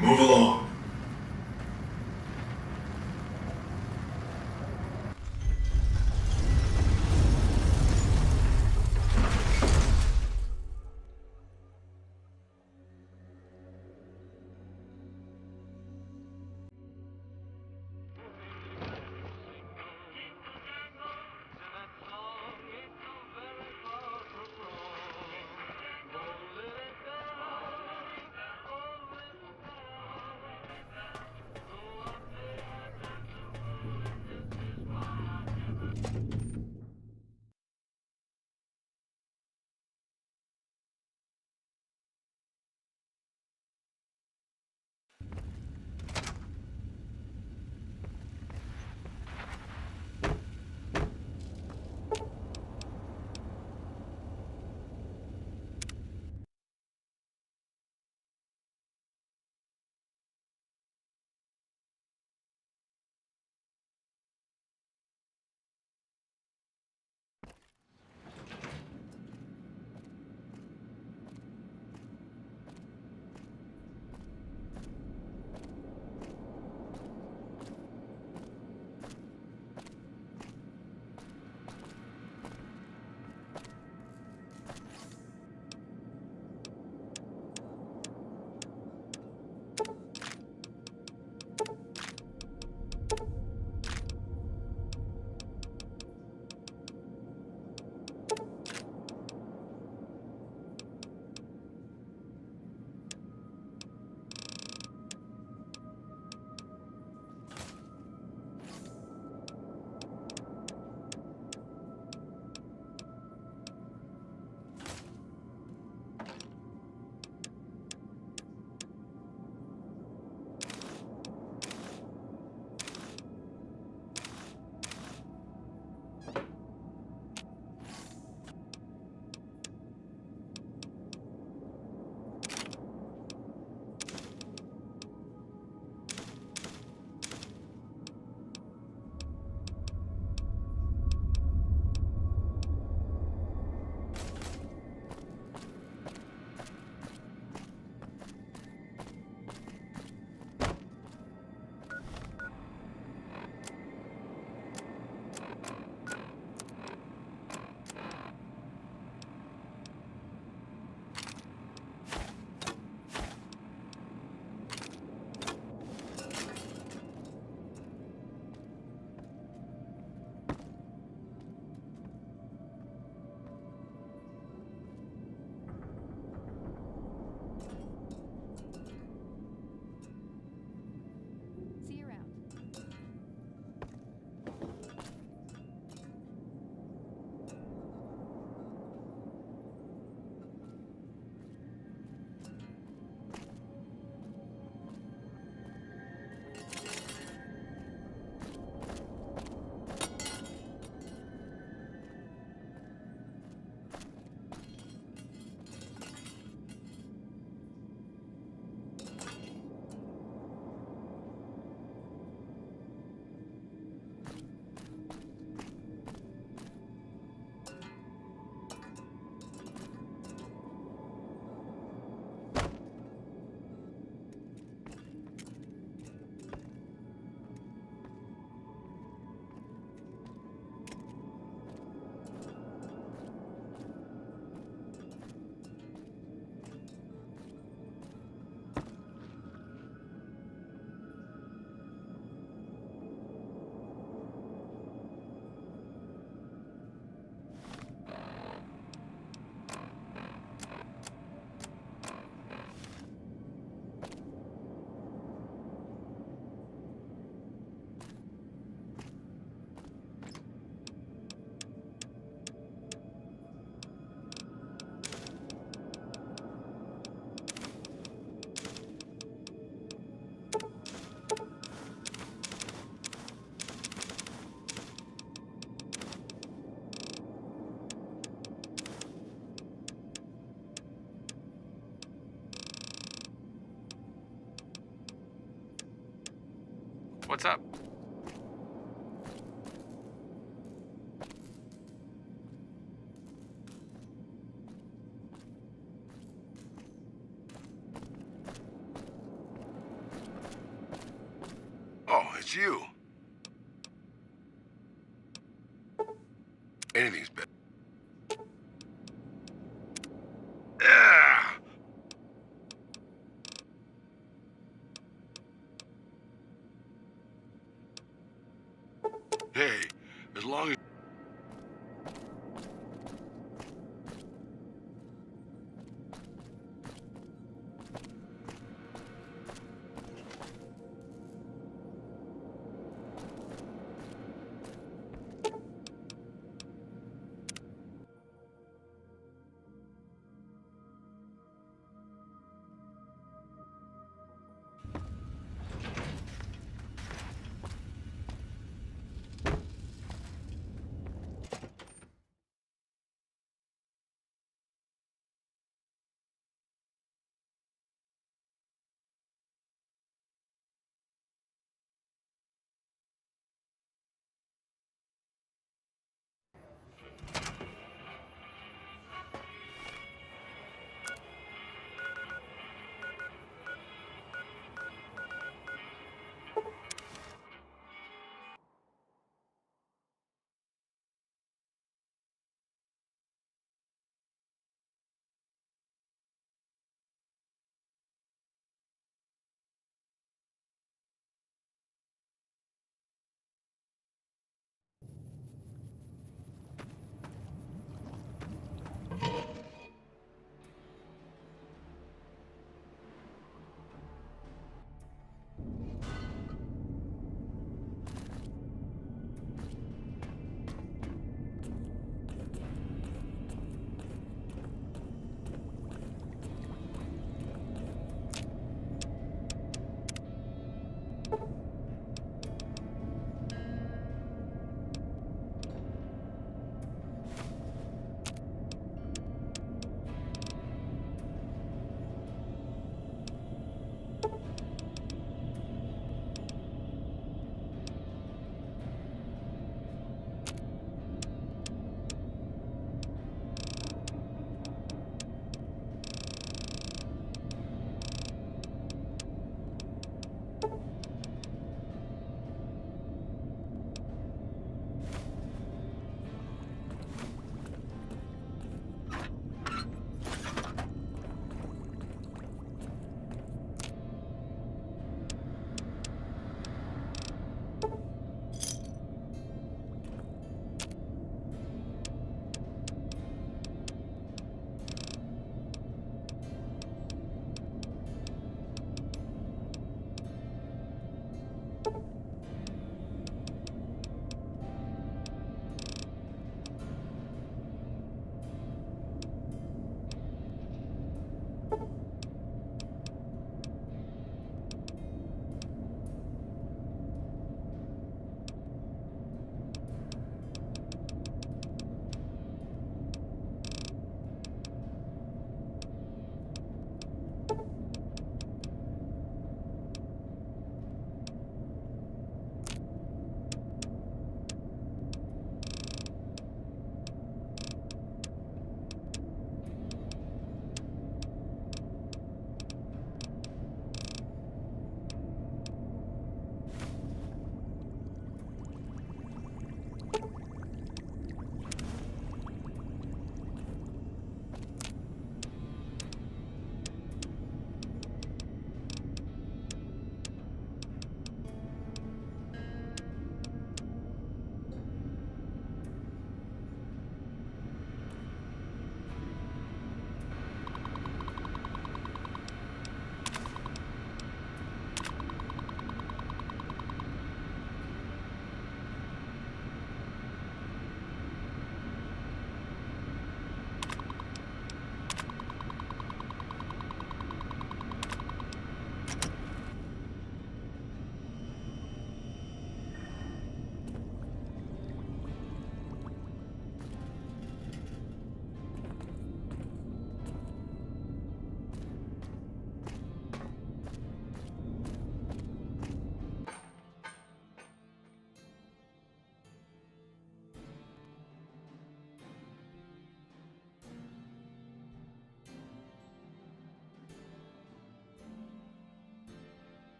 Move along. See you around. What's up? It's you. Anything's better. Ah! Hey, as long as...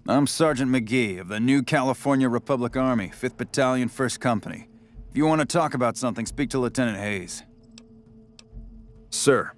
I'm Sergeant McGee of the New California Republic Army, 5th Battalion, 1st Company. If you want to talk about something, speak to Lieutenant Hayes. Sir.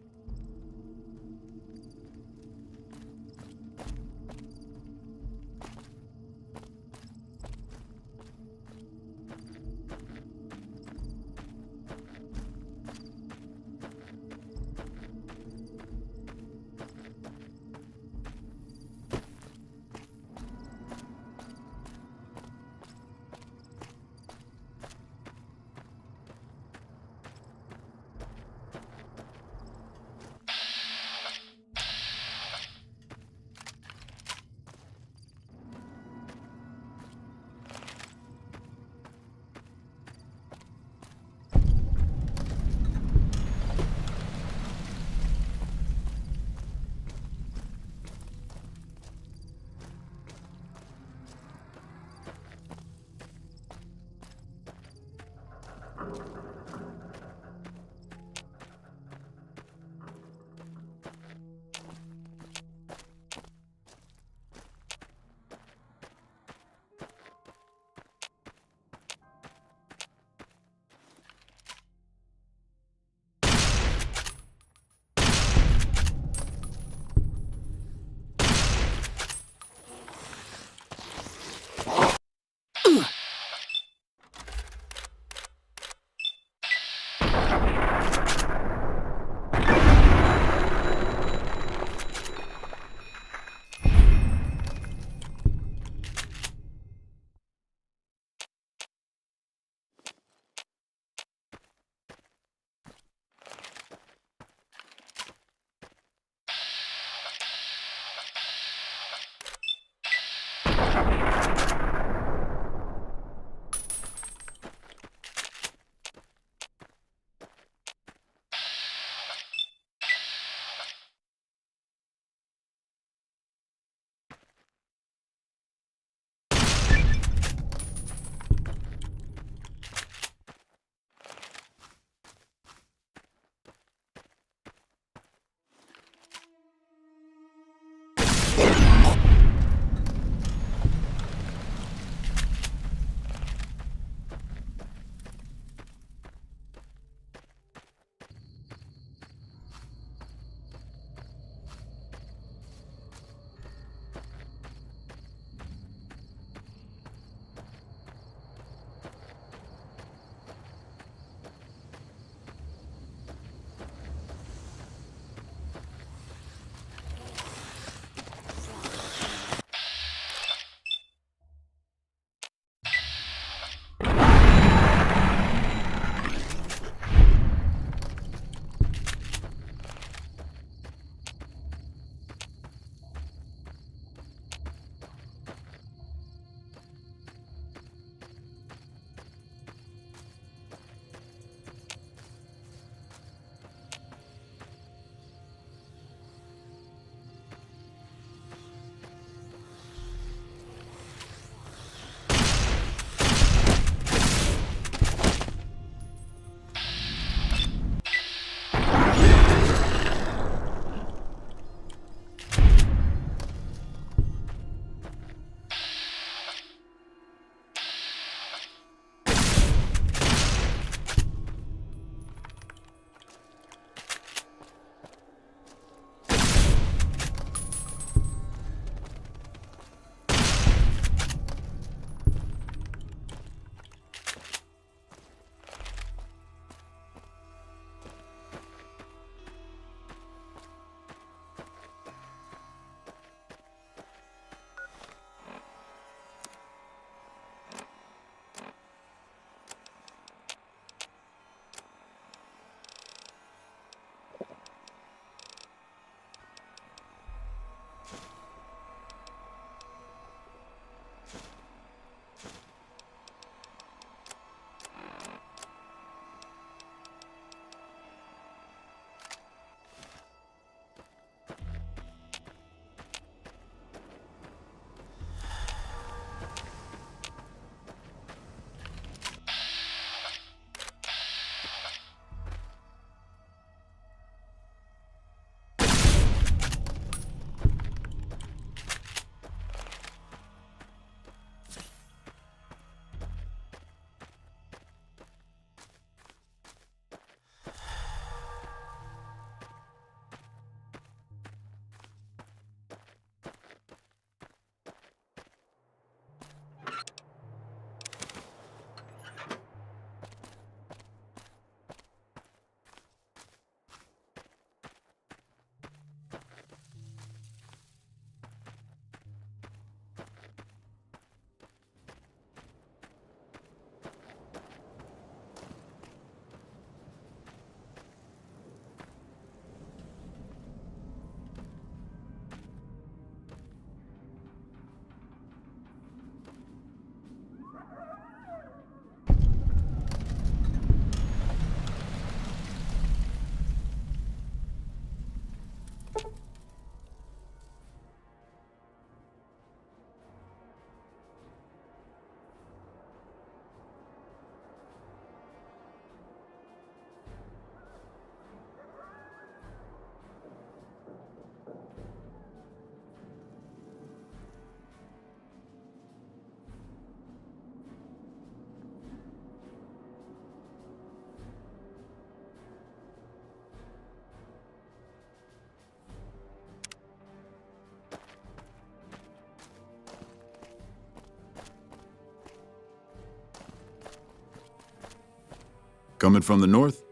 Coming from the north?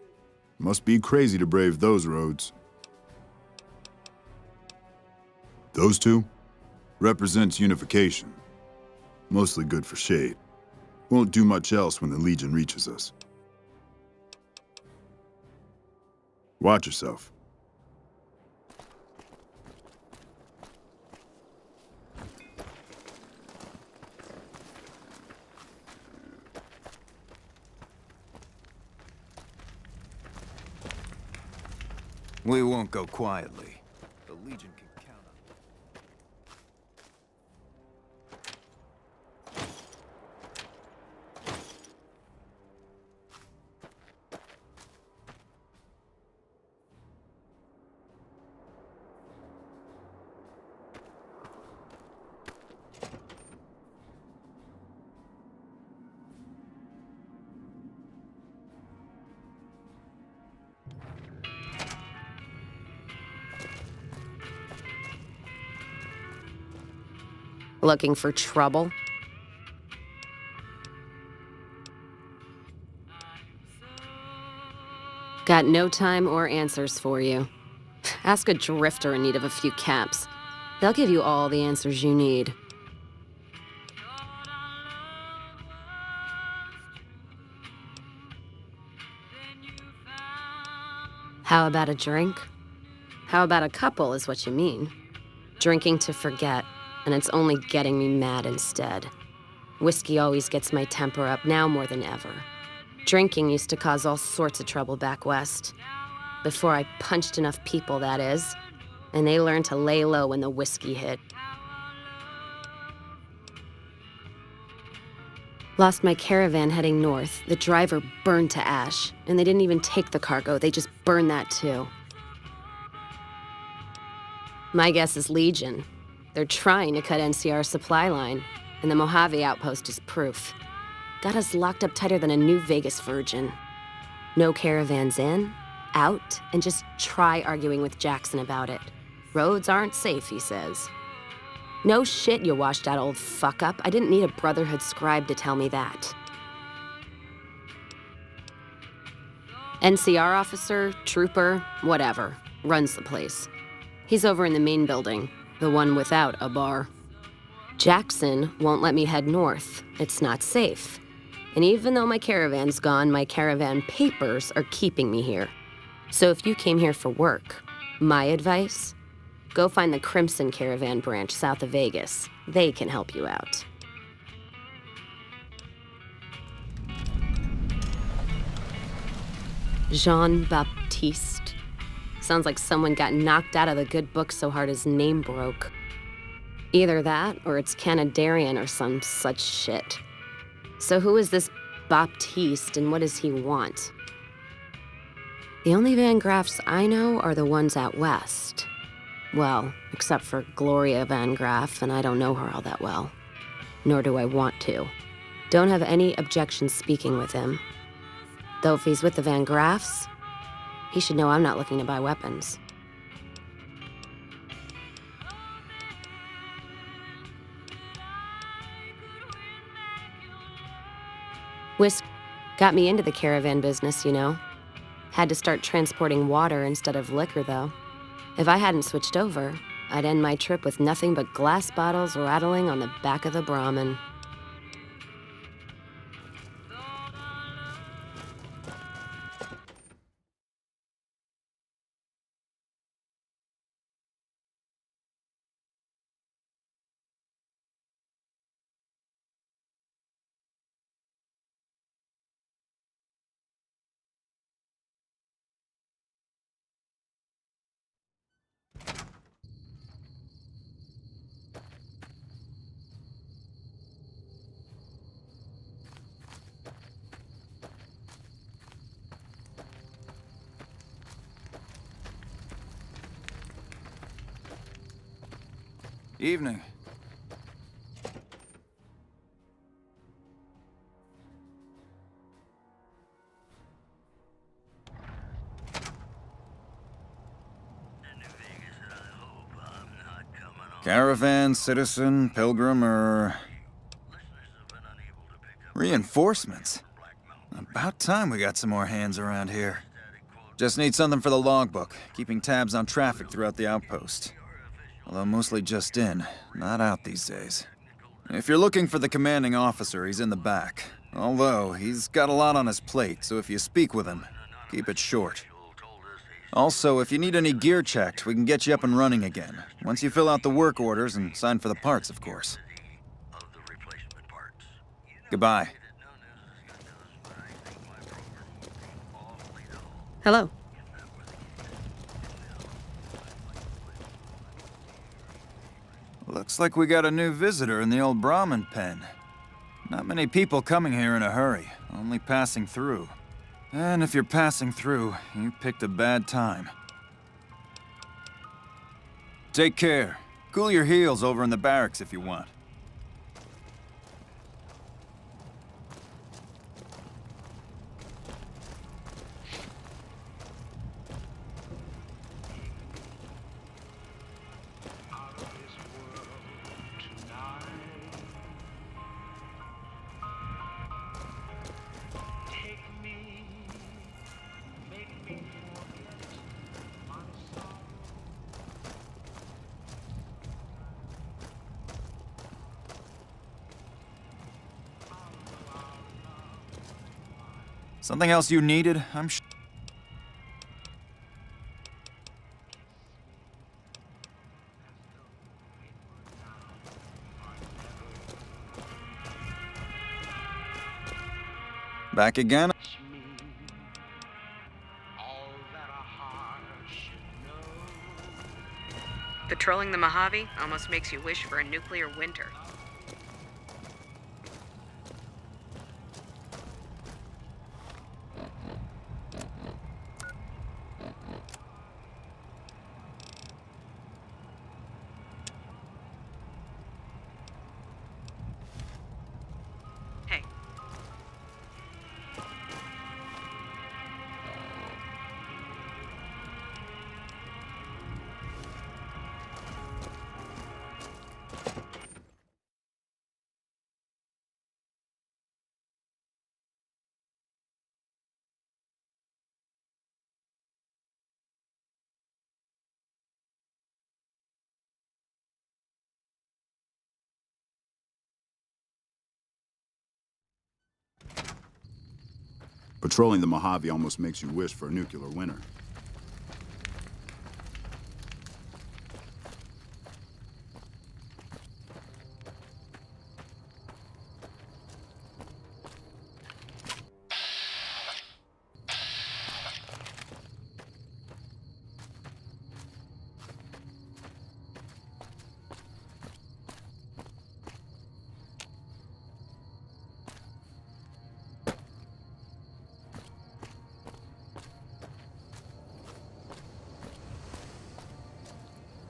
Must be crazy to brave those roads. Those two? Represents unification. Mostly good for shade. Won't do much else when the Legion reaches us. Watch yourself. We won't go quietly. The Legion can count on it. Looking for trouble? Got no time or answers for you. Ask a drifter in need of a few caps. They'll give you all the answers you need. How about a drink? How about a couple is what you mean. Drinking to forget, and it's only getting me mad instead. Whiskey always gets my temper up, now more than ever. Drinking used to cause all sorts of trouble back west. Before I punched enough people, that is. And they learned to lay low when the whiskey hit. Lost my caravan heading north. The driver burned to ash. And they didn't even take the cargo, they just burned that too. My guess is Legion. They're trying to cut NCR's supply line, and the Mojave outpost is proof. Got us locked up tighter than a New Vegas virgin. No caravans in, out, and just try arguing with Jackson about it. Roads aren't safe, he says. No shit, you washed out old fuck up. I didn't need a Brotherhood scribe to tell me that. NCR officer, trooper, whatever, runs the place. He's over in the main building, the one without a bar. Jackson won't let me head north. It's not safe. And even though my caravan's gone, my caravan papers are keeping me here. So if you came here for work, my advice, go find the Crimson Caravan branch south of Vegas. They can help you out. Jean-Baptiste. Sounds like someone got knocked out of the good book so hard his name broke. Either that, or it's Canadarian or some such shit. So who is this Baptiste, and what does he want? The only Van Graffs I know are the ones out west. Well, except for Gloria Van Graff, and I don't know her all that well. Nor do I want to. Don't have any objection speaking with him. Though if he's with the Van Graffs, he should know I'm not looking to buy weapons. Whisk got me into the caravan business, you know. Had to start transporting water instead of liquor, though. If I hadn't switched over, I'd end my trip with nothing but glass bottles rattling on the back of the Brahmin. Evening. Caravan, citizen, pilgrim, or... reinforcements? About time we got some more hands around here. Just need something for the logbook, keeping tabs on traffic throughout the outpost. Although mostly just in, not out these days. If you're looking for the commanding officer, he's in the back. Although, he's got a lot on his plate, so if you speak with him, keep it short. Also, if you need any gear checked, we can get you up and running again. Once you fill out the work orders and sign for the parts, of course. Goodbye. Hello. Looks like we got a new visitor in the old Brahmin pen. Not many people coming here in a hurry, only passing through. And if you're passing through, you picked a bad time. Take care. Cool your heels over in the barracks if you want. Something else you needed? I'm sure. Back again? Patrolling the Mojave almost makes you wish for a nuclear winter. Hey. Patrolling the Mojave almost makes you wish for a nuclear winter.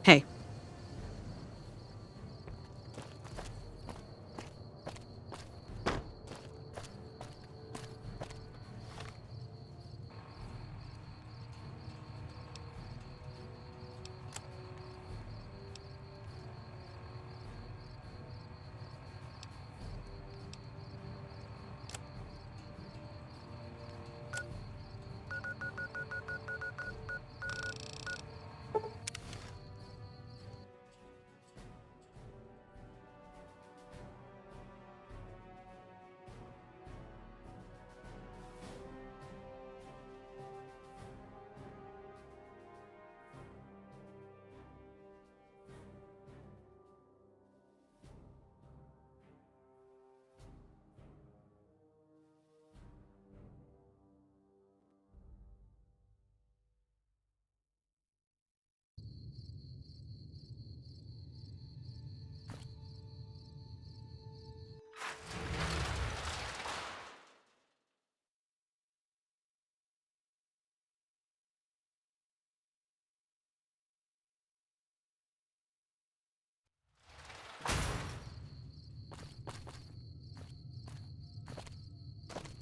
Hey.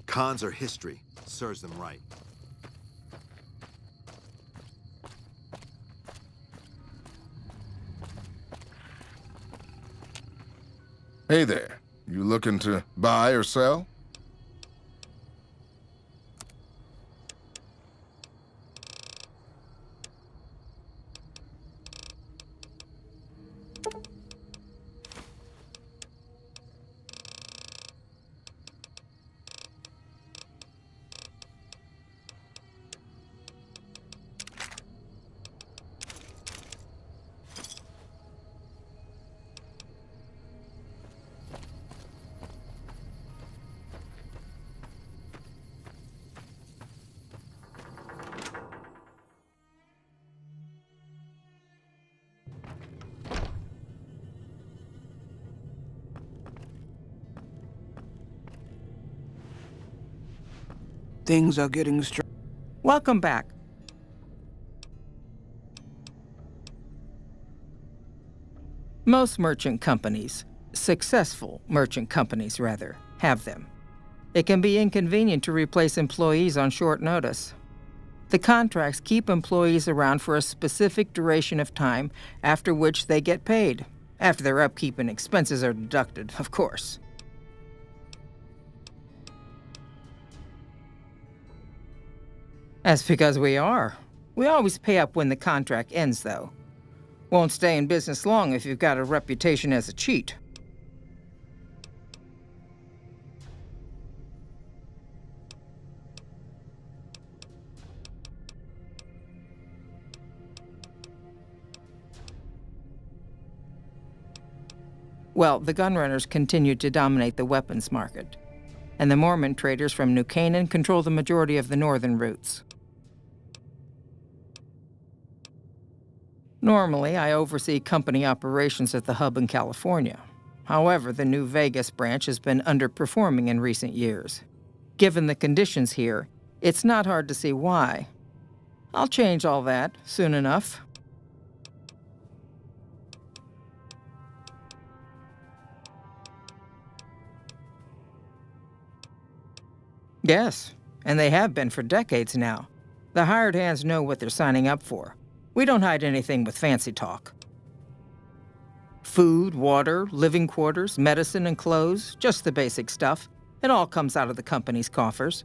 Cons are history. Serves them right. Hey there. You looking to buy or sell? Things are getting Welcome back. Most merchant companies, successful merchant companies rather, have them. It can be inconvenient to replace employees on short notice. The contracts keep employees around for a specific duration of time, after which they get paid. After their upkeep and expenses are deducted, of course. That's because we are. We always pay up when the contract ends, though. Won't stay in business long if you've got a reputation as a cheat. Well, the gunrunners continue to dominate the weapons market, and the Mormon traders from New Canaan control the majority of the northern routes. Normally, I oversee company operations at the hub in California. However, the New Vegas branch has been underperforming in recent years. Given the conditions here, it's not hard to see why. I'll change all that soon enough. Yes, and they have been for decades now. The hired hands know what they're signing up for. We don't hide anything with fancy talk. Food, water, living quarters, medicine, and clothes, just the basic stuff. It all comes out of the company's coffers.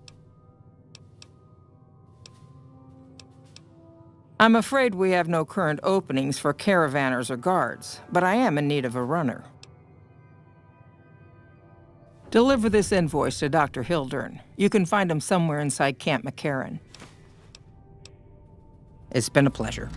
I'm afraid we have no current openings for caravanners or guards, but I am in need of a runner. Deliver this invoice to Dr. Hildern. You can find him somewhere inside Camp McCarran. It's been a pleasure.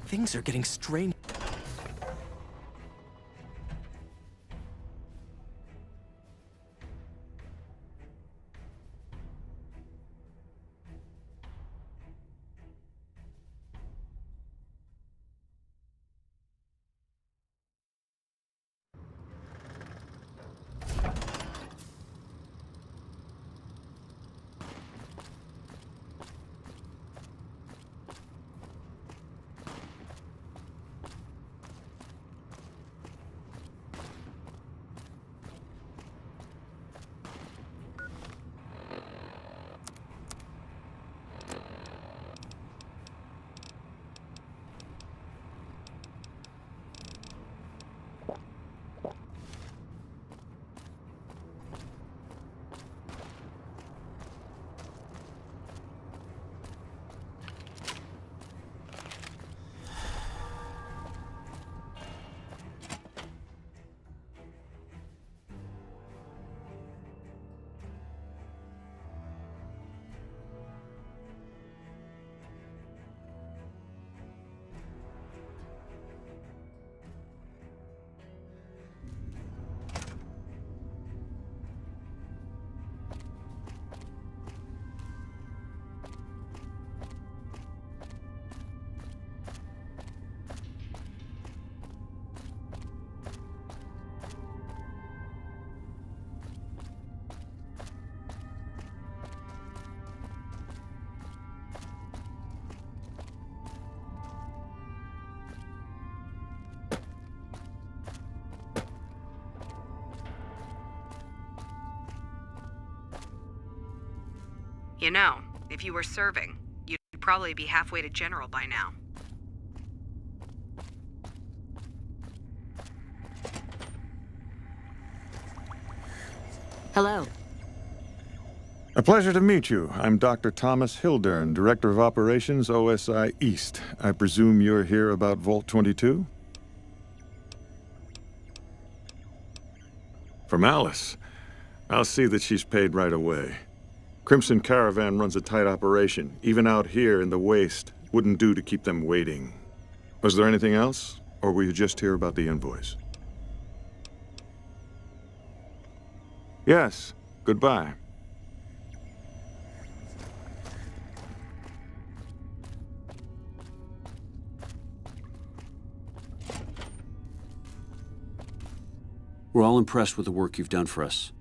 Things are getting strange. You know, if you were serving, you'd probably be halfway to general by now. Hello. A pleasure to meet you. I'm Dr. Thomas Hildern, Director of Operations, OSI East. I presume you're here about Vault 22? From Alice. I'll see that she's paid right away. Crimson Caravan runs a tight operation. Even out here in the waste, wouldn't do to keep them waiting. Was there anything else? Or were you just here about the invoice? Yes. Goodbye. We're all impressed with the work you've done for us.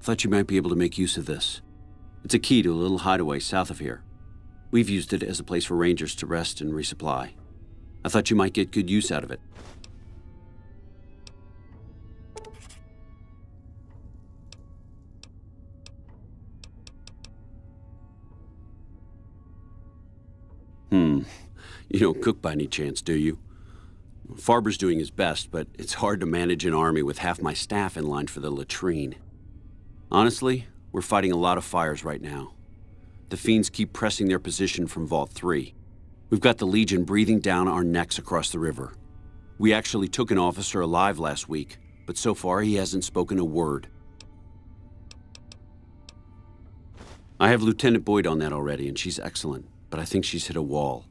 Thought you might be able to make use of this. It's a key to a little hideaway south of here. We've used it as a place for rangers to rest and resupply. I thought you might get good use out of it. You don't cook by any chance, do you? Farber's doing his best, but it's hard to manage an army with half my staff in line for the latrine. Honestly, we're fighting a lot of fires right now. The fiends keep pressing their position from Vault 3. We've got the Legion breathing down our necks across the river. We actually took an officer alive last week, but so far he hasn't spoken a word. I have Lieutenant Boyd on that already, and she's excellent, but I think she's hit a wall.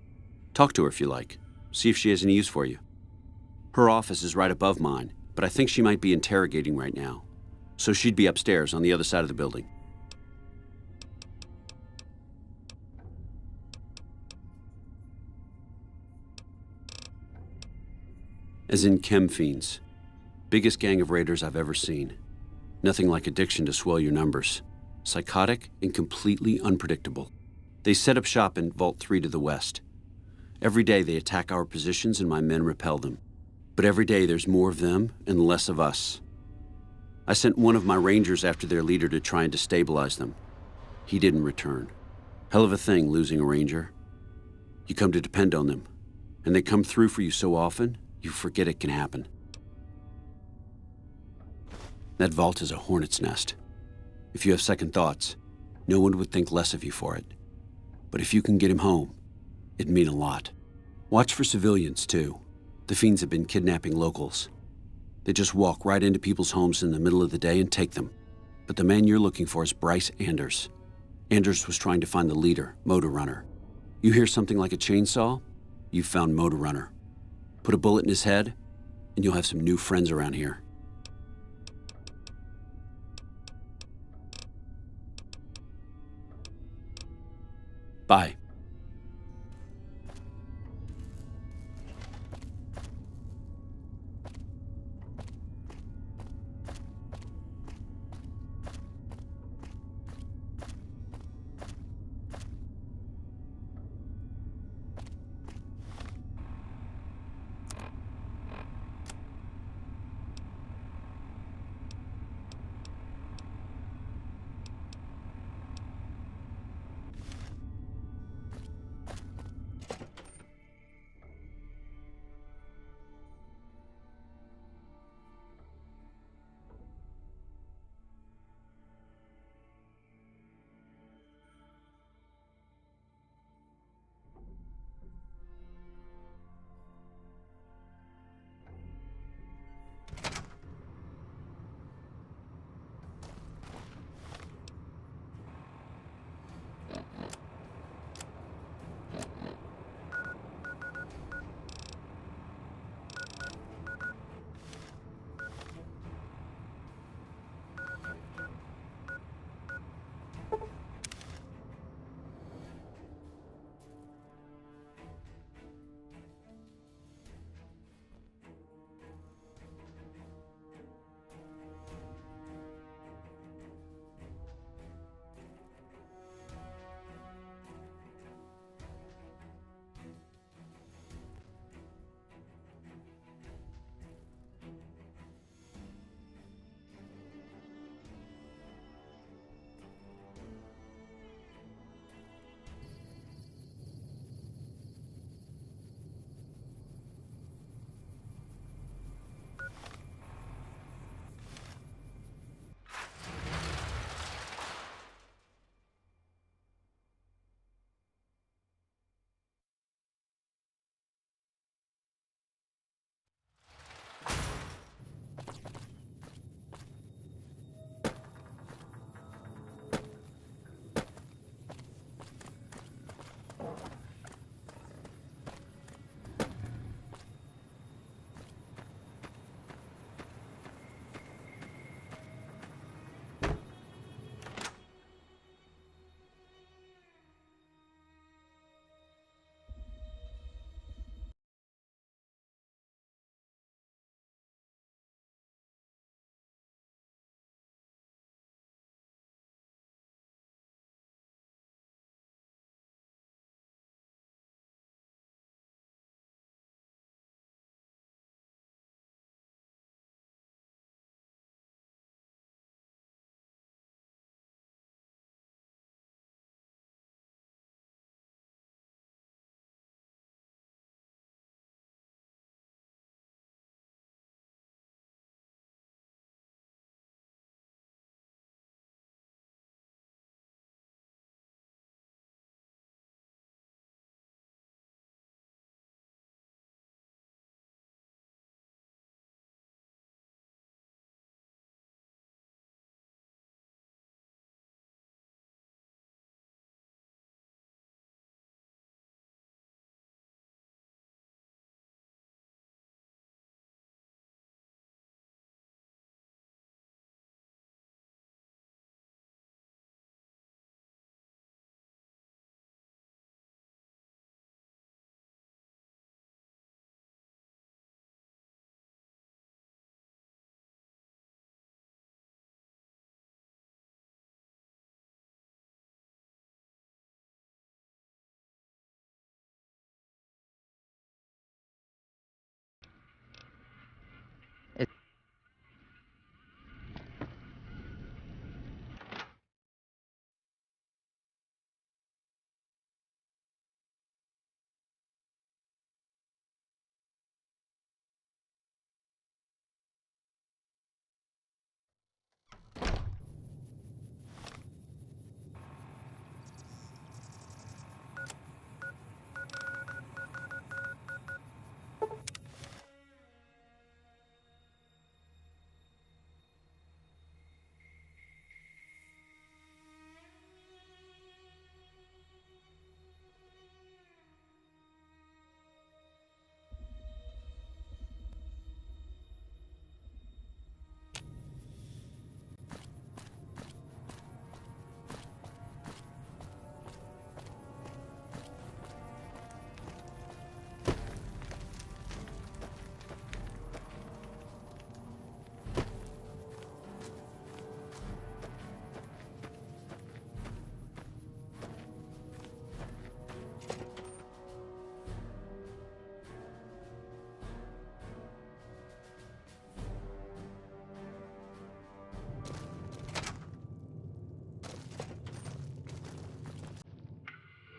Talk to her if you like. See if she has any use for you. Her office is right above mine, but I think she might be interrogating right now. So she'd be upstairs on the other side of the building. As in chem fiends. Biggest gang of raiders I've ever seen. Nothing like addiction to swell your numbers. Psychotic and completely unpredictable. They set up shop in Vault 3 to the west. Every day they attack our positions and my men repel them. But every day there's more of them and less of us. I sent one of my rangers after their leader to try and destabilize them. He didn't return. Hell of a thing, losing a ranger. You come to depend on them, and they come through for you so often, you forget it can happen. That vault is a hornet's nest. If you have second thoughts, no one would think less of you for it. But if you can get him home, it'd mean a lot. Watch for civilians, too. The fiends have been kidnapping locals. They just walk right into people's homes in the middle of the day and take them. But the man you're looking for is Bryce Anders. Anders was trying to find the leader, Motor Runner. You hear something like a chainsaw? You've found Motor Runner. Put a bullet in his head, and you'll have some new friends around here. Bye.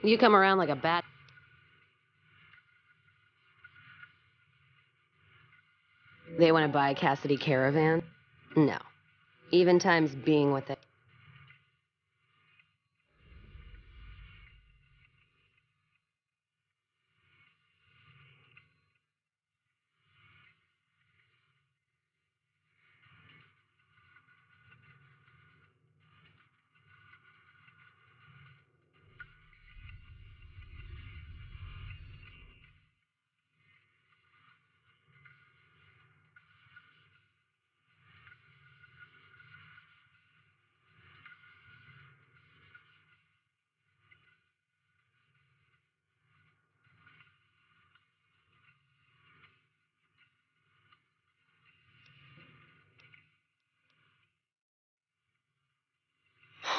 You come around like a bat. They want to buy a Cassidy Caravan? No. Even times being with it.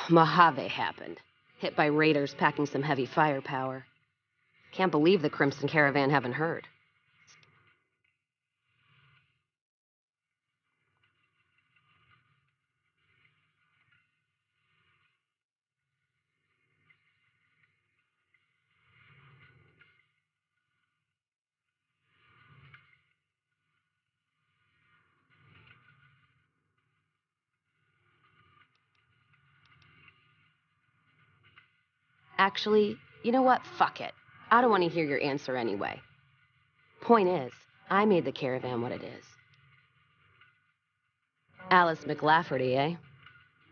Mojave happened. Hit by raiders packing some heavy firepower. Can't believe the Crimson Caravan haven't heard. Actually, you know what? Fuck it. I don't want to hear your answer anyway. Point is, I made the caravan what it is. Alice McLafferty, eh?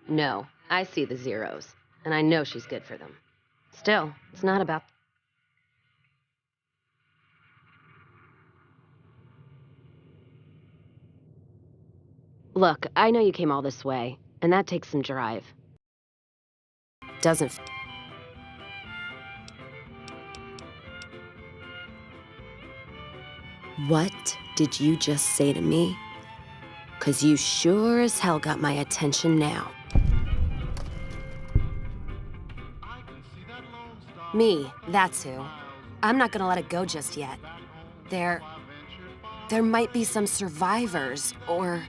No, I see the zeros, and I know she's good for them. Still, it's not about... Look, I know you came all this way, and that takes some drive. Doesn't... What did you just say to me? 'Cause you sure as hell got my attention now. Me, that's who. I'm not gonna let it go just yet. There might be some survivors, or...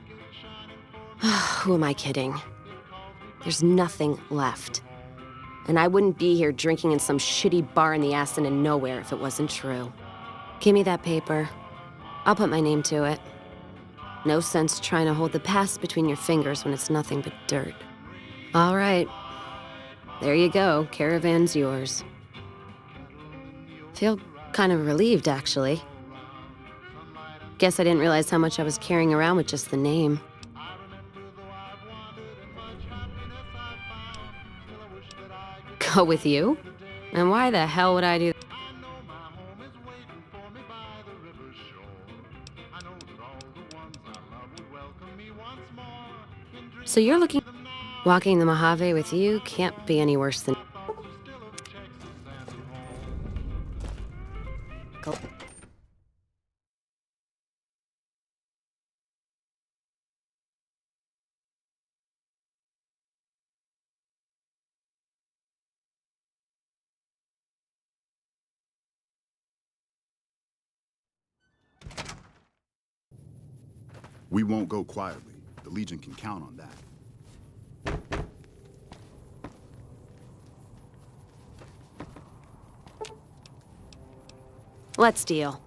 Who am I kidding? There's nothing left. And I wouldn't be here drinking in some shitty bar in the ass end of nowhere if it wasn't true. Give me that paper. I'll put my name to it. No sense trying to hold the past between your fingers when it's nothing but dirt. All right. There you go. Caravan's yours. Feel kind of relieved, actually. Guess I didn't realize how much I was carrying around with just the name. Go with you? And why the hell would I do that? So you're looking... Walking the Mojave with you can't be any worse than... We won't go quietly. The Legion can count on that. Let's deal.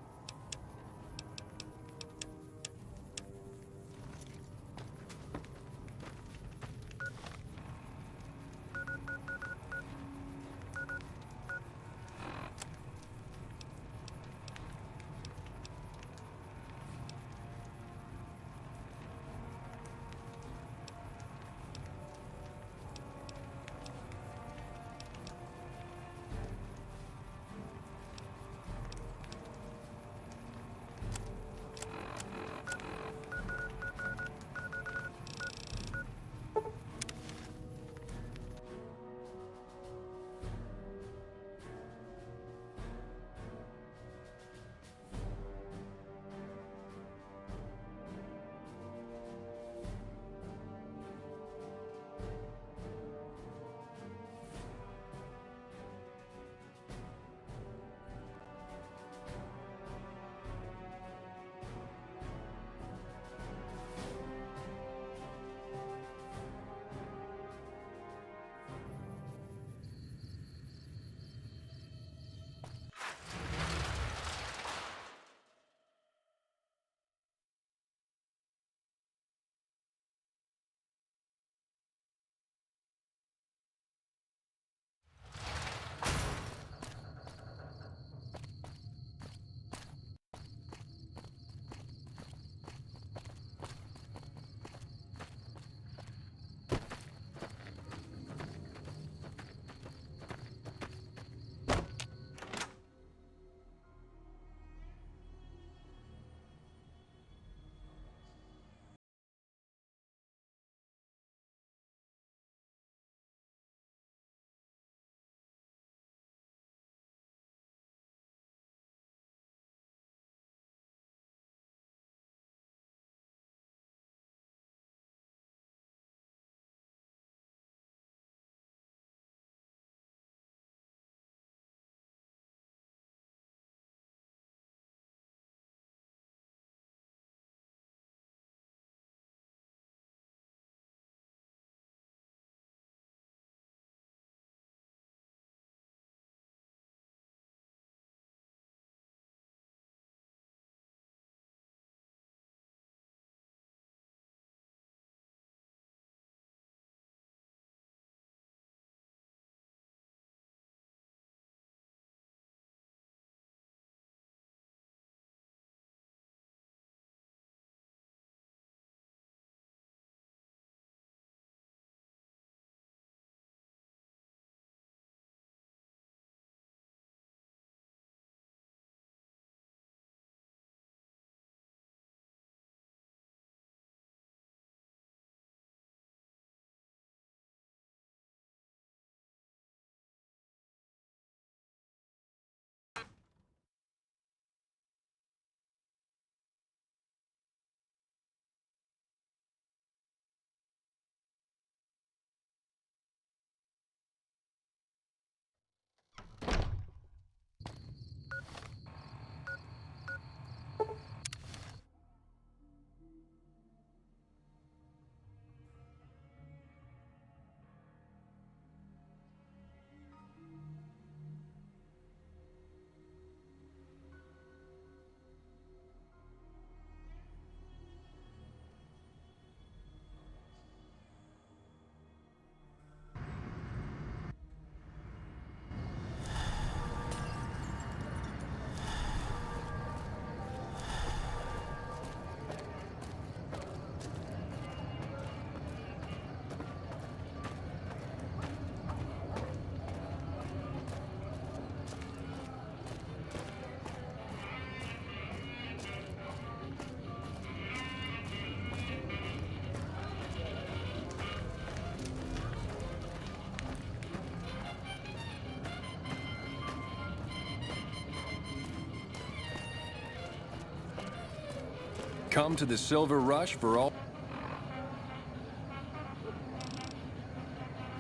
Come to the Silver Rush for all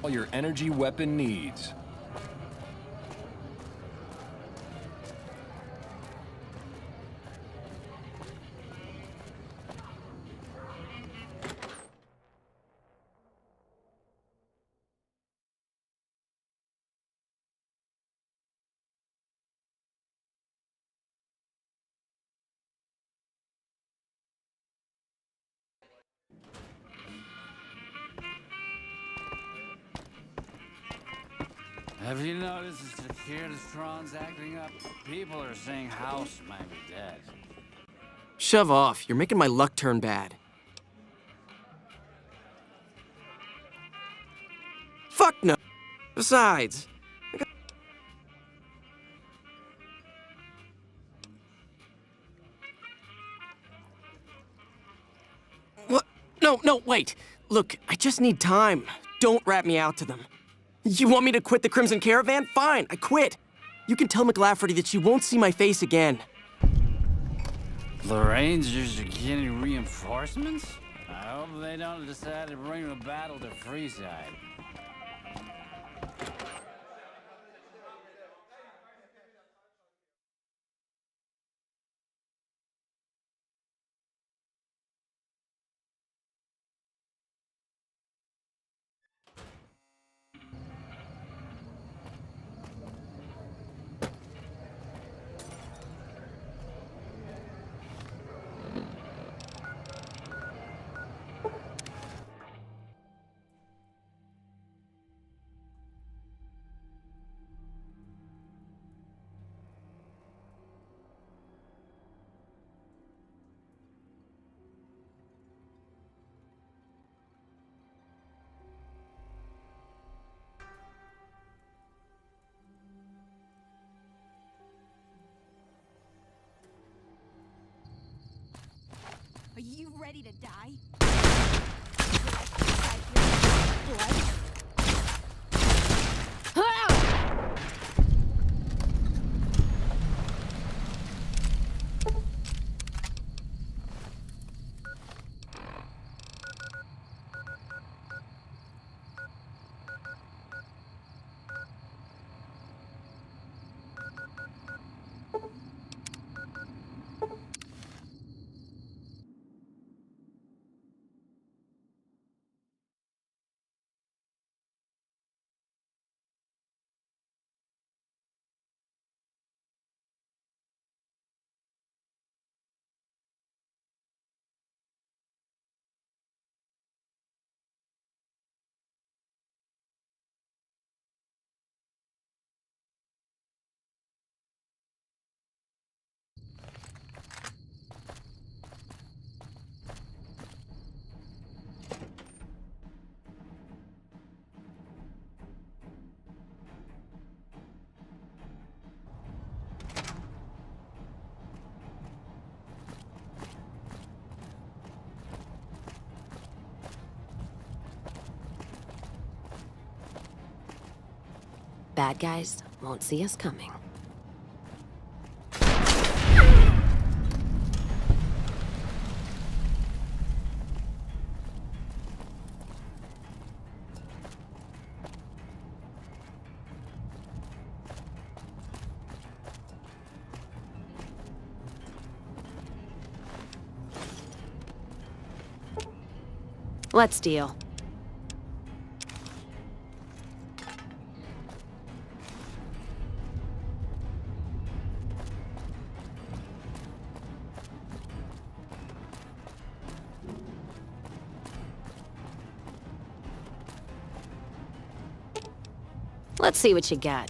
your energy weapon needs. Have you noticed the Security's acting up? People are saying House might be dead. Shove off. You're making my luck turn bad. Fuck no. Besides, what? No, wait. Look, I just need time. Don't rat me out to them. You want me to quit the Crimson Caravan? Fine, I quit. You can tell McLafferty that she won't see my face again. The Rangers are getting reinforcements? I hope they don't decide to bring the battle to Freeside. Are you ready to die? Bad guys won't see us coming. Let's deal. Let's see what you got.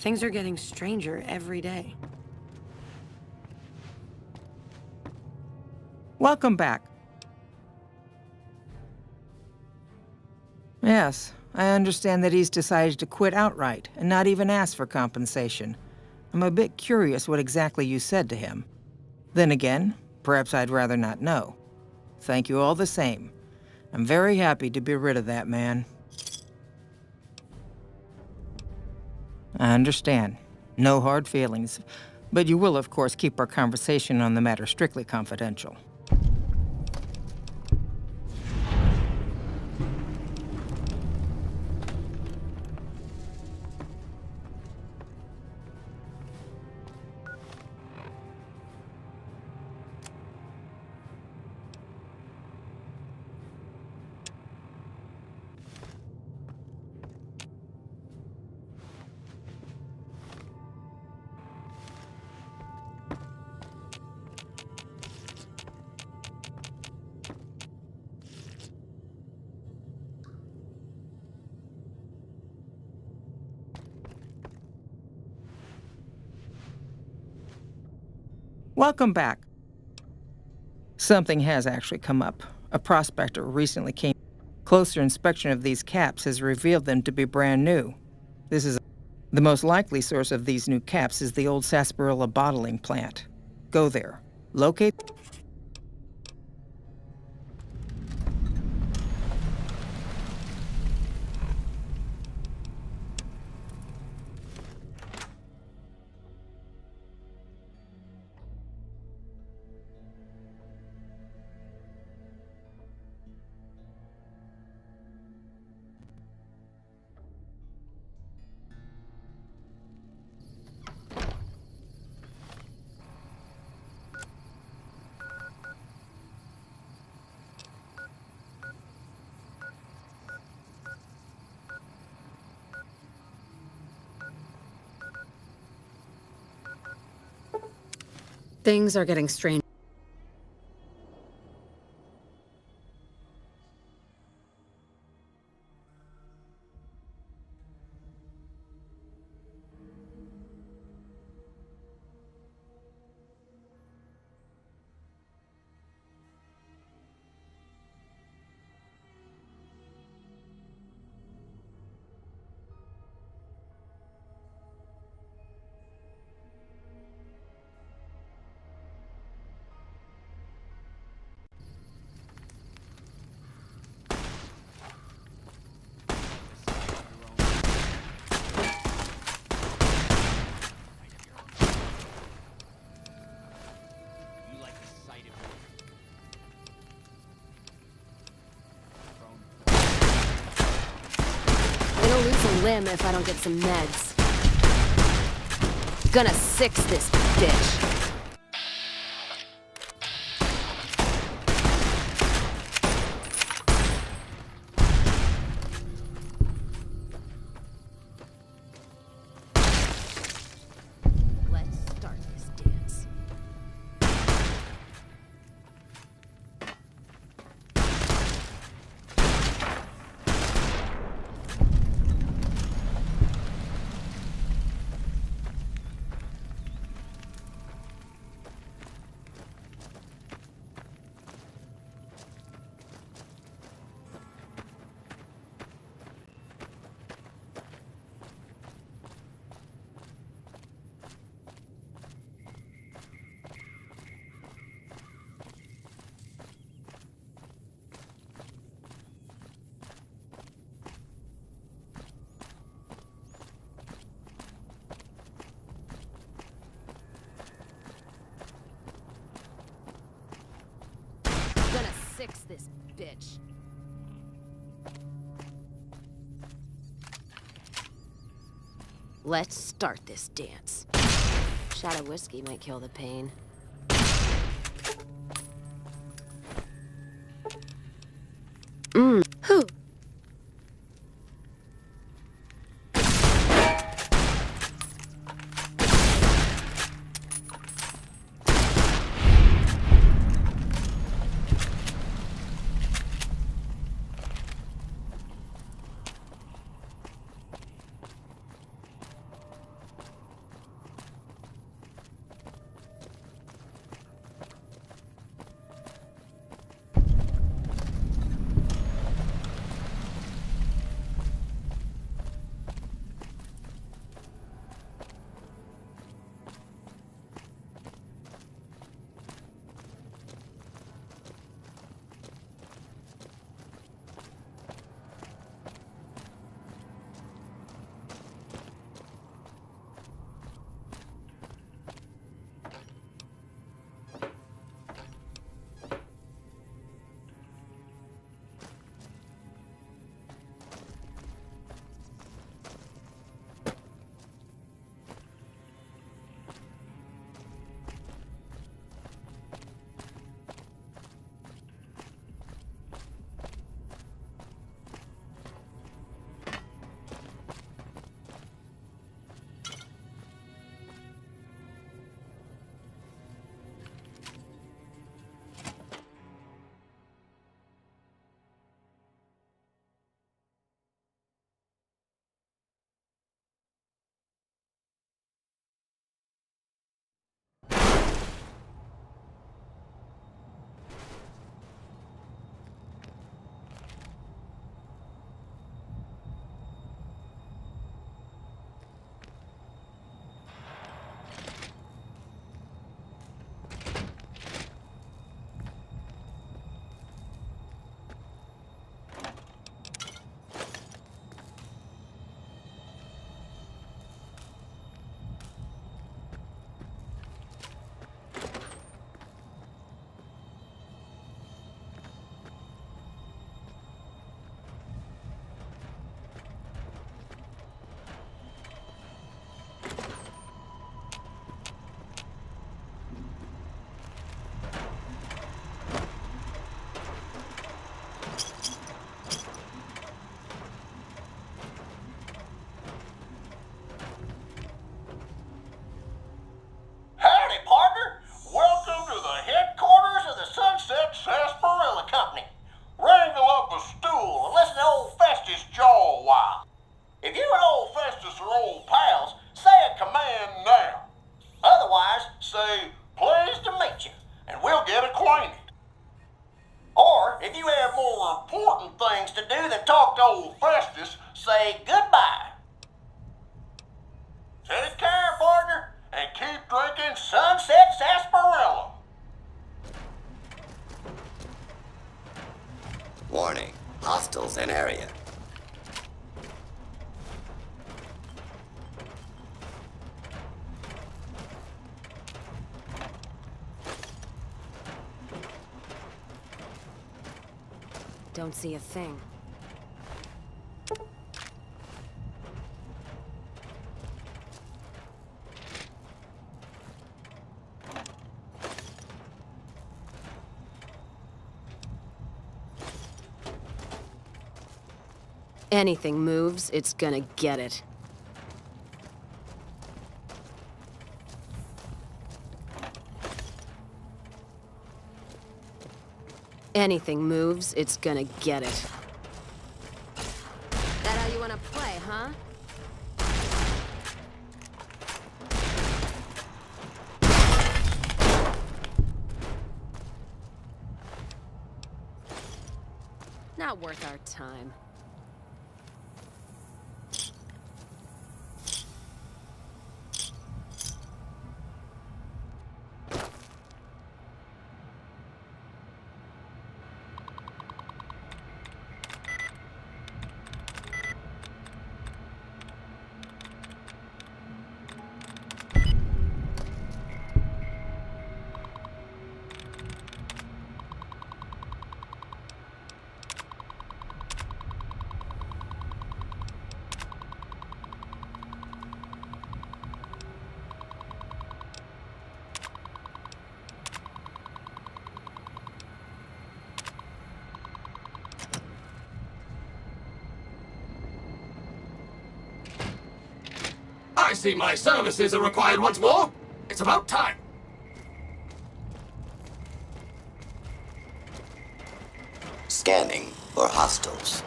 Things are getting stranger every day. Welcome back. Yes, I understand that he's decided to quit outright and not even ask for compensation. I'm a bit curious what exactly you said to him. Then again, perhaps I'd rather not know. Thank you all the same. I'm very happy to be rid of that man. I understand. No hard feelings. But you will, of course, keep our conversation on the matter strictly confidential. Welcome back. Something has actually come up. A prospector recently came. Closer inspection of these caps has revealed them to be brand new. The most likely source of these new caps is the old sarsaparilla bottling plant. Go there. Locate. Things are getting strange. It'll lose a limb if I don't get some meds. Gonna six this bitch. Let's start this dance. Gonna six this bitch. Let's start this dance. Shot of whiskey might kill the pain. Who? Sunset Sarsaparilla. Warning, hostiles in area. Don't see a thing. Anything moves, it's gonna get it. Anything moves, it's gonna get it. That how you wanna play, huh? Not worth our time. I see my services are required once more. It's about time. Scanning for hostiles.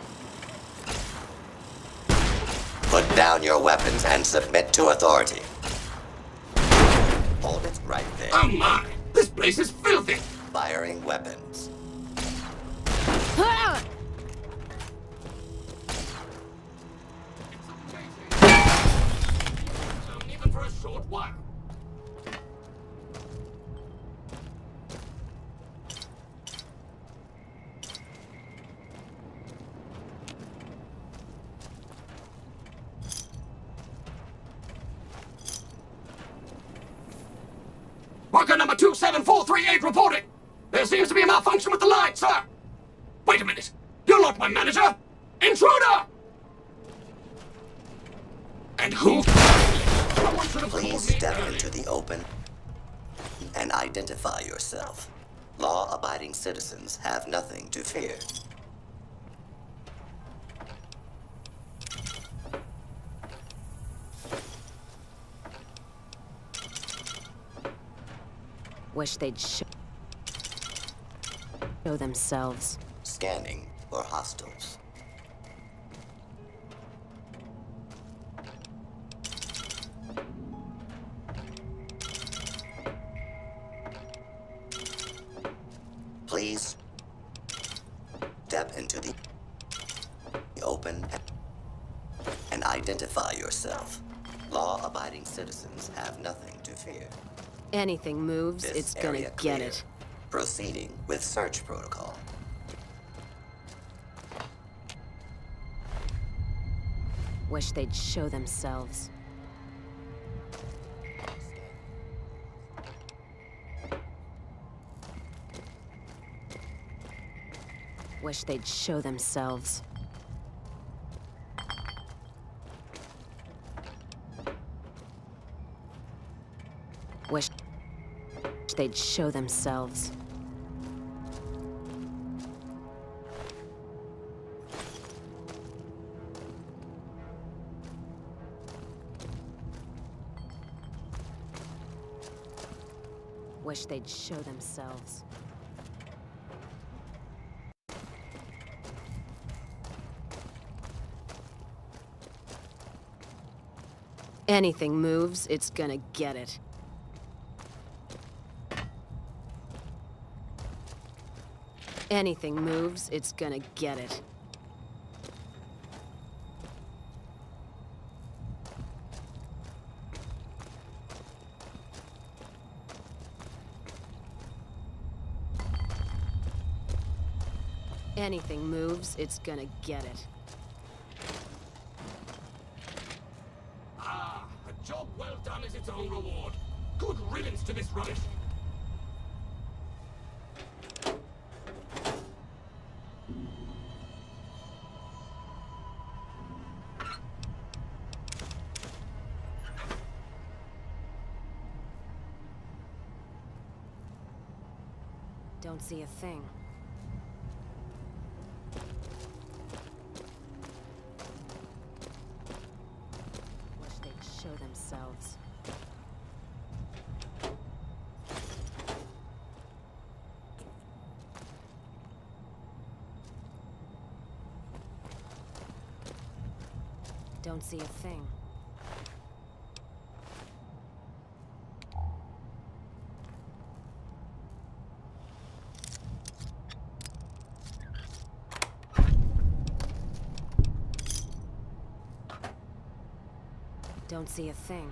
Put down your weapons and submit to authority. Hold it right there. Oh my! This place is filthy! Firing weapons. Even for a short while. Worker number 27438 reporting. There seems to be a malfunction with the line, sir. Wait a minute. You're not my manager. Intruder! And who? Someone should have Please told me step earlier. into the open and identify yourself. Law-abiding citizens have nothing to fear. Wish they'd show themselves. Scanning for hostiles. Please step into the open and identify yourself. Law-abiding citizens have nothing to fear. Anything moves, This it's gonna area get clear. it. Proceeding with search protocol. Wish they'd show themselves. Wish they'd show themselves. Wish they'd show themselves. Wish they'd show themselves. Anything moves, it's gonna get it. Anything moves, it's gonna get it. anything moves, it's gonna get it. Ah, a job well done is its own reward. Good riddance to this rubbish. Don't see a thing. Wish they'd show themselves. Don't see a thing. Don't see a thing.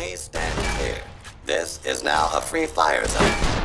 Please stand clear. This is now a free fire zone.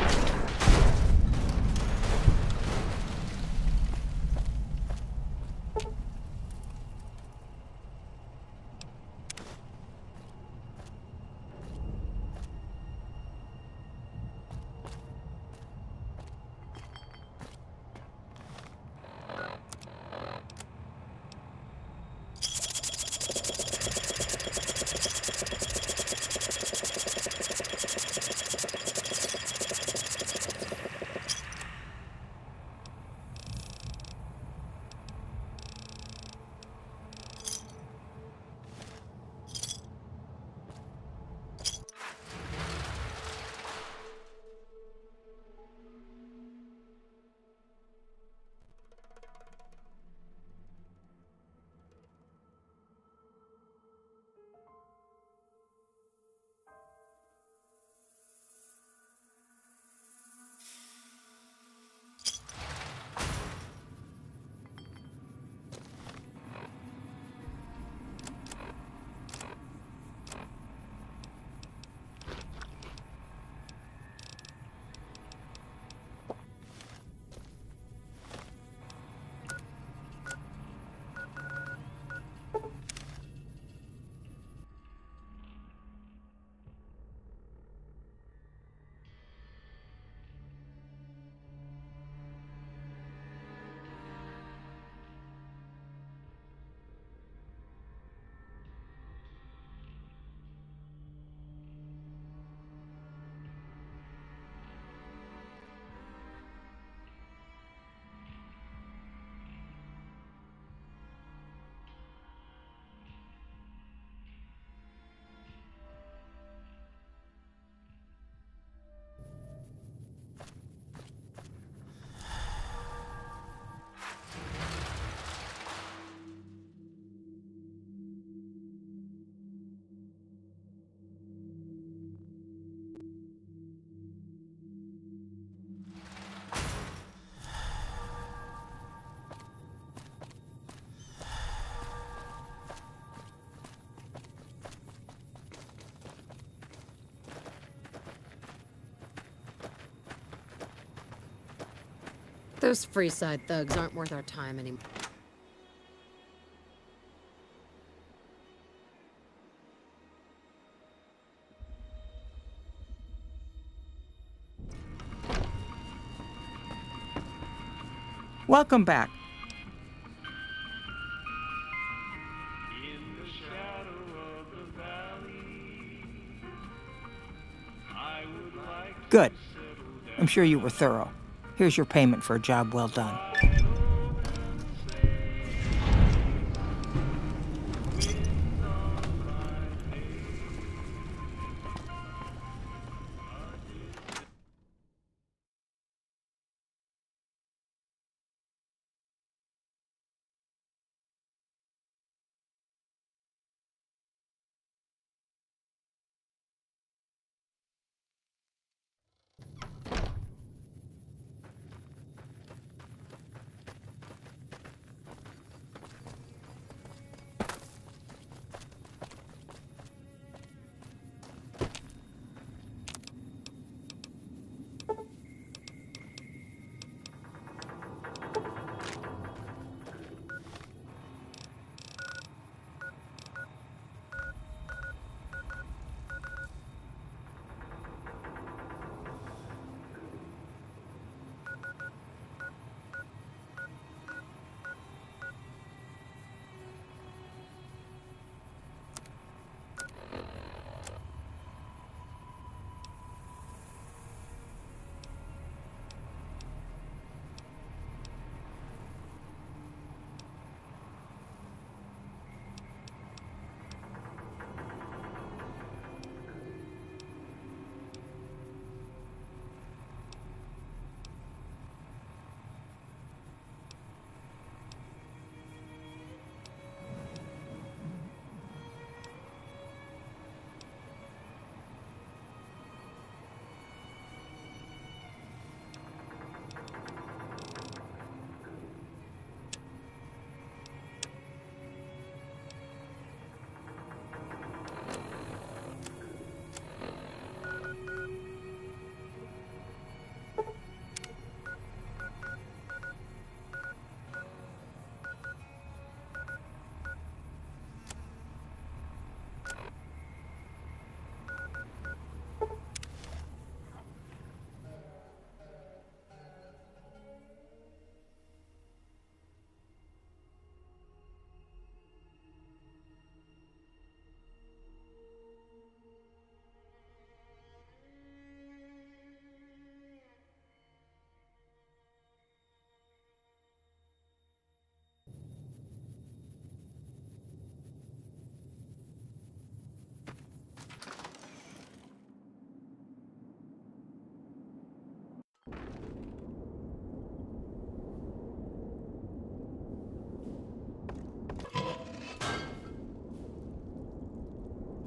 Those Freeside thugs aren't worth our time anymore. Welcome back. Good. I'm sure you were thorough. Here's your payment for a job well done.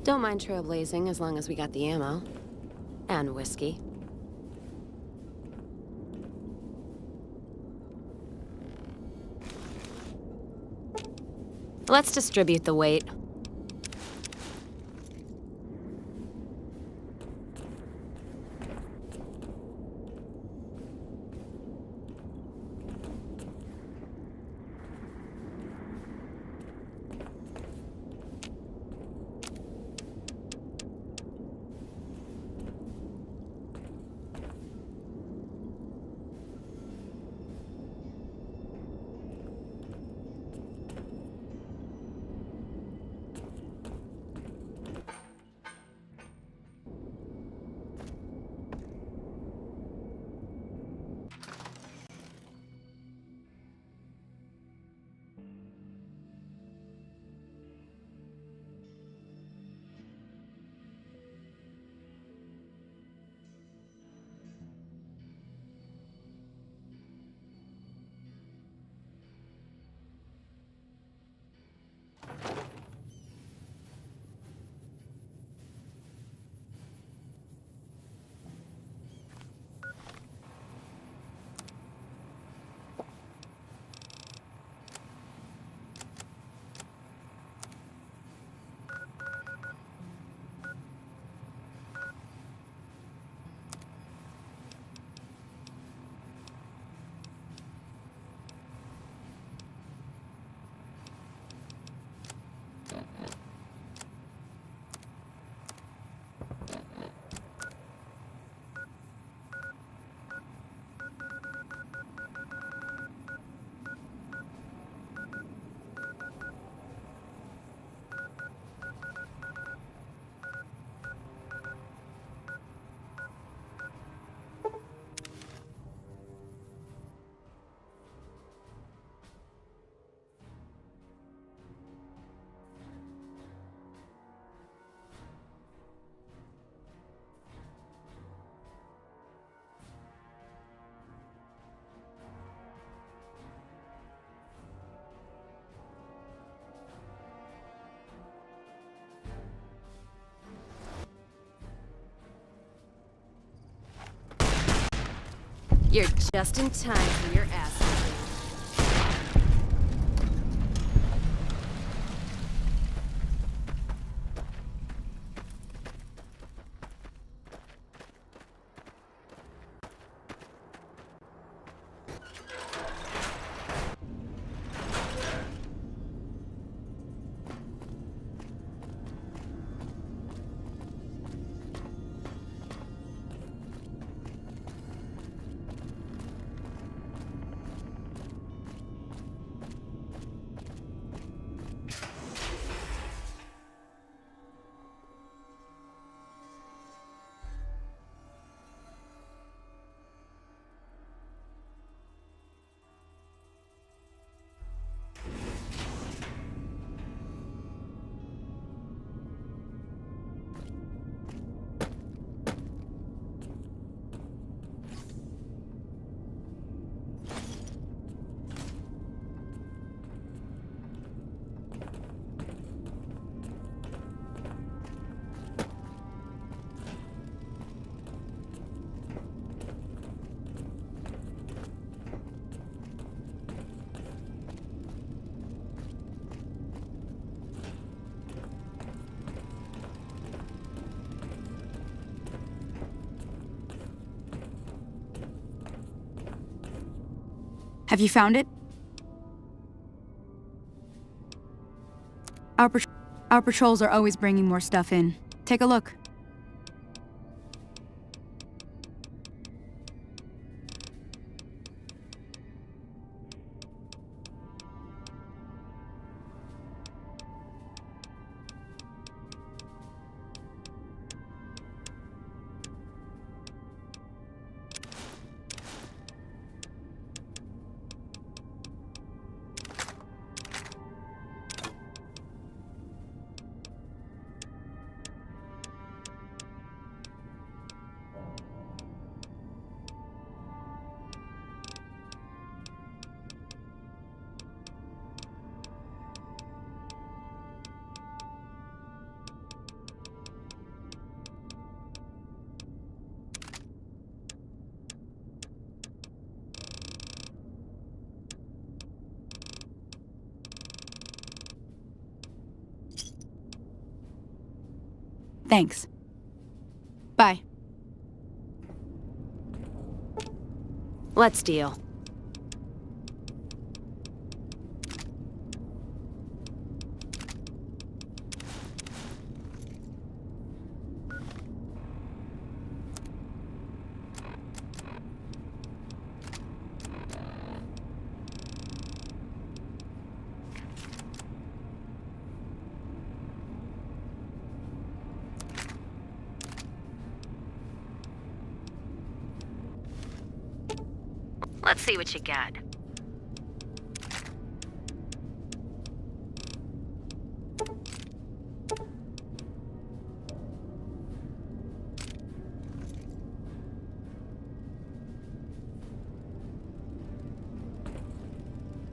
Don't mind trailblazing as long as we got the ammo. And whiskey. Let's distribute the weight. You're just in time for your ass. Have you found it? Our patrols are always bringing more stuff in. Take a look. Thanks. Bye. Let's deal. Let's see what you got.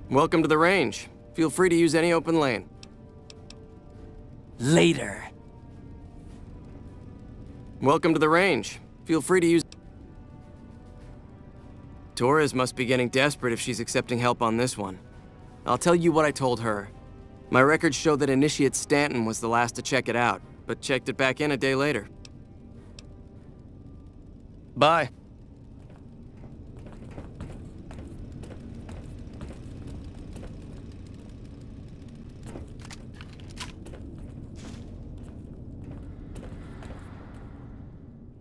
Welcome to the range. Feel free to use any open lane. Later. Welcome to the range. Feel free to use... Torres must be getting desperate if she's accepting help on this one. I'll tell you what I told her. My records show that Initiate Stanton was the last to check it out, but checked it back in a day later. Bye.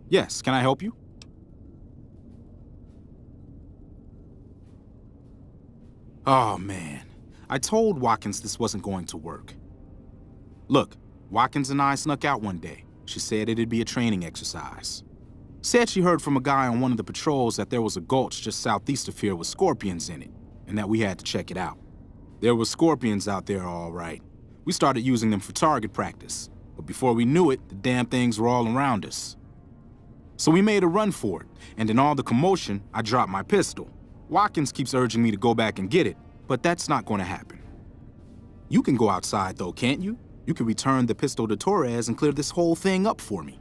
Yes, can I help you? Oh, man. I told Watkins this wasn't going to work. Look, Watkins and I snuck out one day. She said it'd be a training exercise. Said she heard from a guy on one of the patrols that there was a gulch just southeast of here with scorpions in it, and that we had to check it out. There were scorpions out there, all right. We started using them for target practice, but before we knew it, the damn things were all around us. So we made a run for it, and in all the commotion, I dropped my pistol. Watkins keeps urging me to go back and get it, but that's not going to happen. You can go outside, though, can't you? You can return the pistol to Torres and clear this whole thing up for me.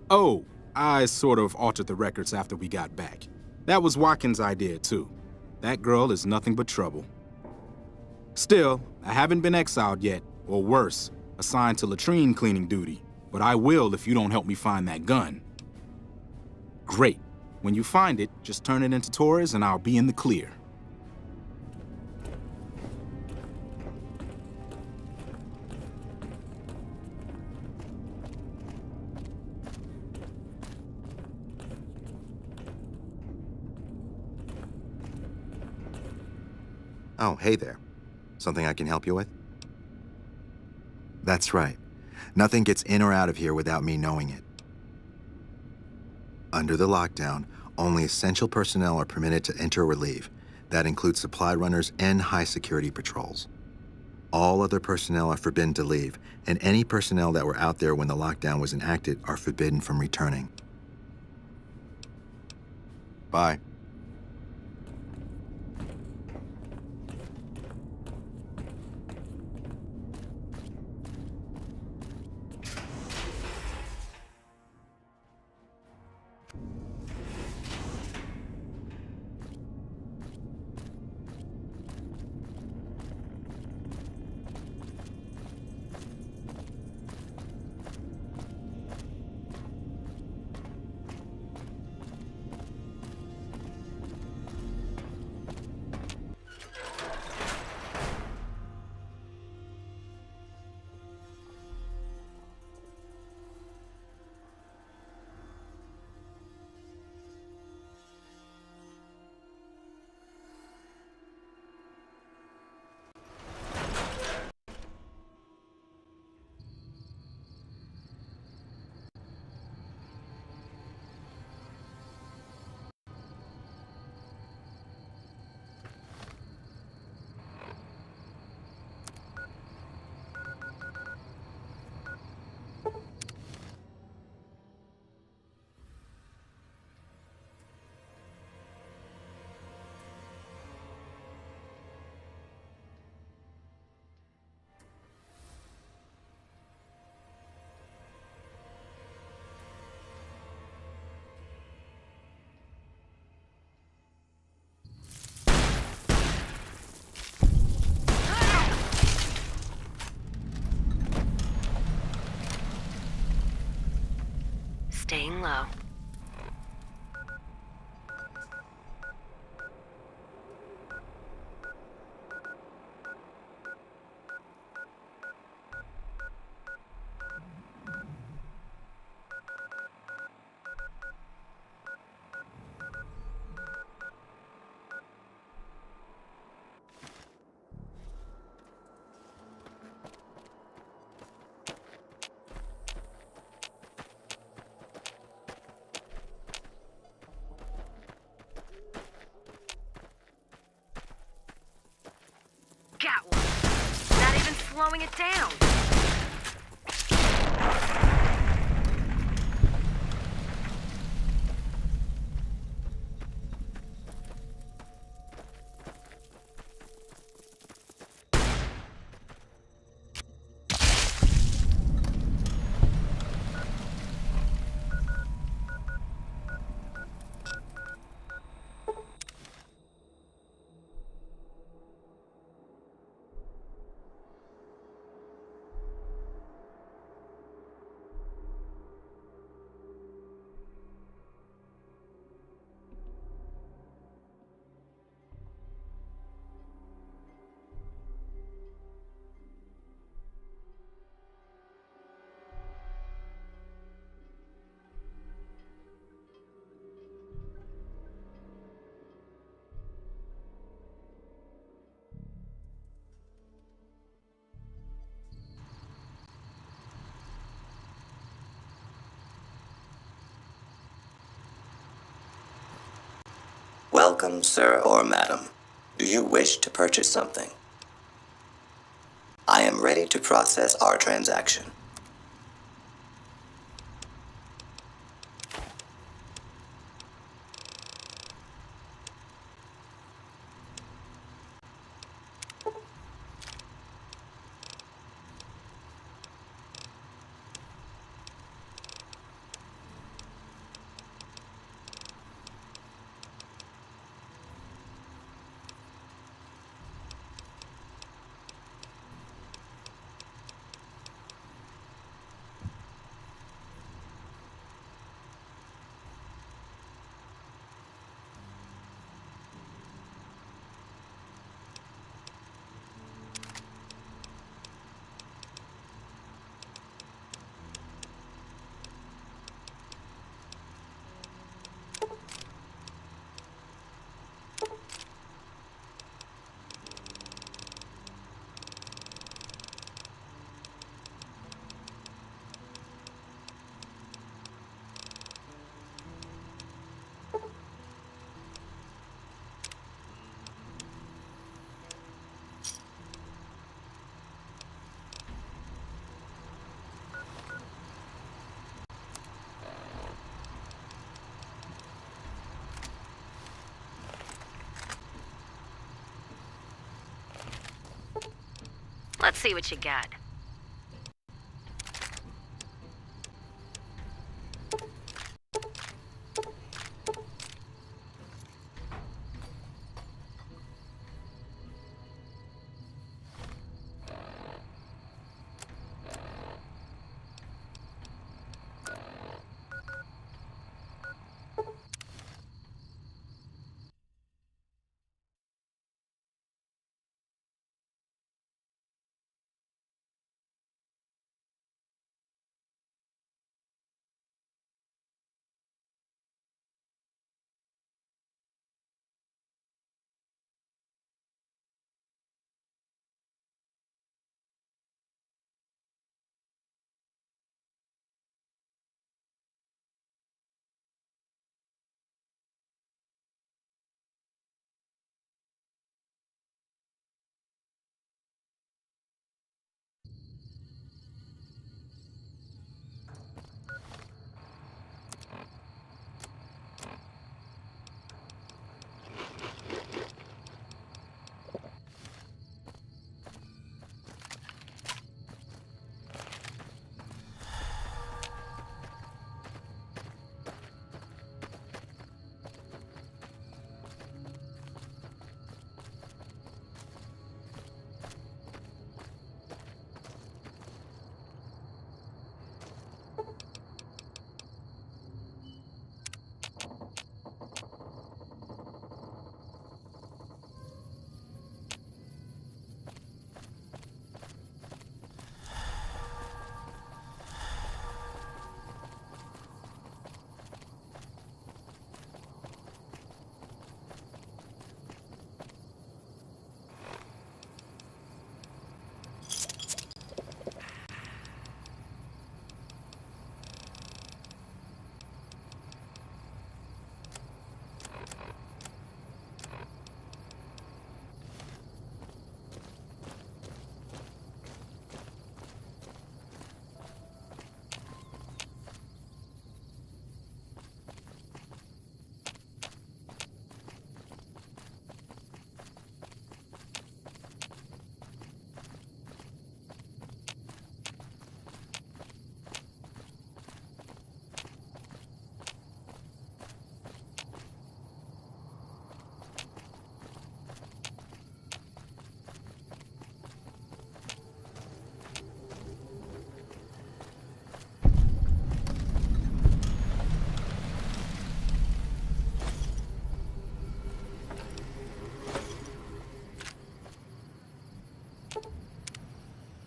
Oh, I sort of altered the records after we got back. That was Watkins' idea, too. That girl is nothing but trouble. Still, I haven't been exiled yet, or worse, assigned to latrine cleaning duty, but I will if you don't help me find that gun. Great. When you find it, just turn it into Torres and I'll be in the clear. Oh, hey there. Something I can help you with? That's right. Nothing gets in or out of here without me knowing it. Under the lockdown, only essential personnel are permitted to enter or leave. That includes supply runners and high-security patrols. All other personnel are forbidden to leave, and any personnel that were out there when the lockdown was enacted are forbidden from returning. Bye. laying low. Got one. Not even slowing it down. Welcome, sir or madam. Do you wish to purchase something? I am ready to process our transaction. Let's see what you got.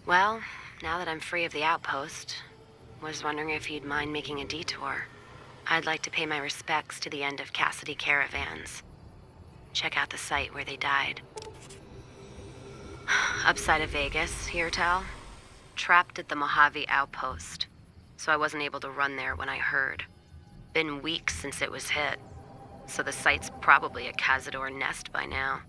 Well, now that I'm free of the outpost, was wondering if you'd mind making a detour. I'd like to pay my respects to the end of Cassidy Caravans. Check out the site where they died. Upside of Vegas, here, Tal. Trapped at the Mojave outpost, so I wasn't able to run there when I heard. Been weeks since it was hit, so the site's probably a Cazador nest by now.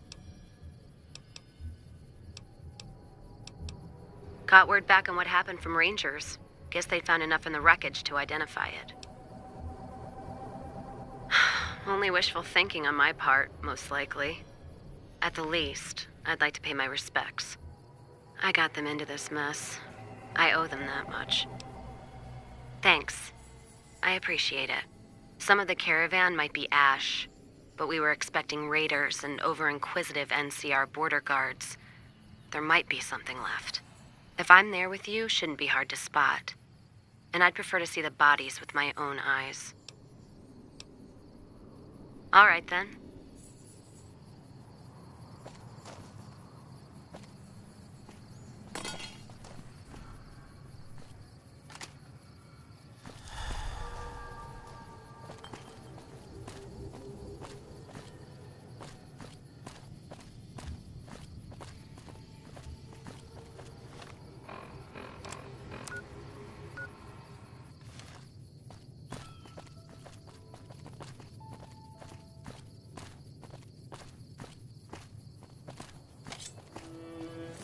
Got word back on what happened from Rangers. Guess they found enough in the wreckage to identify it. Only wishful thinking on my part, most likely. At the least, I'd like to pay my respects. I got them into this mess. I owe them that much. Thanks. I appreciate it. Some of the caravan might be ash, but we were expecting raiders and over-inquisitive NCR border guards. There might be something left. If I'm there with you, shouldn't be hard to spot. And I'd prefer to see the bodies with my own eyes. All right, then.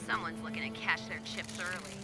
Someone's looking to cash their chips early.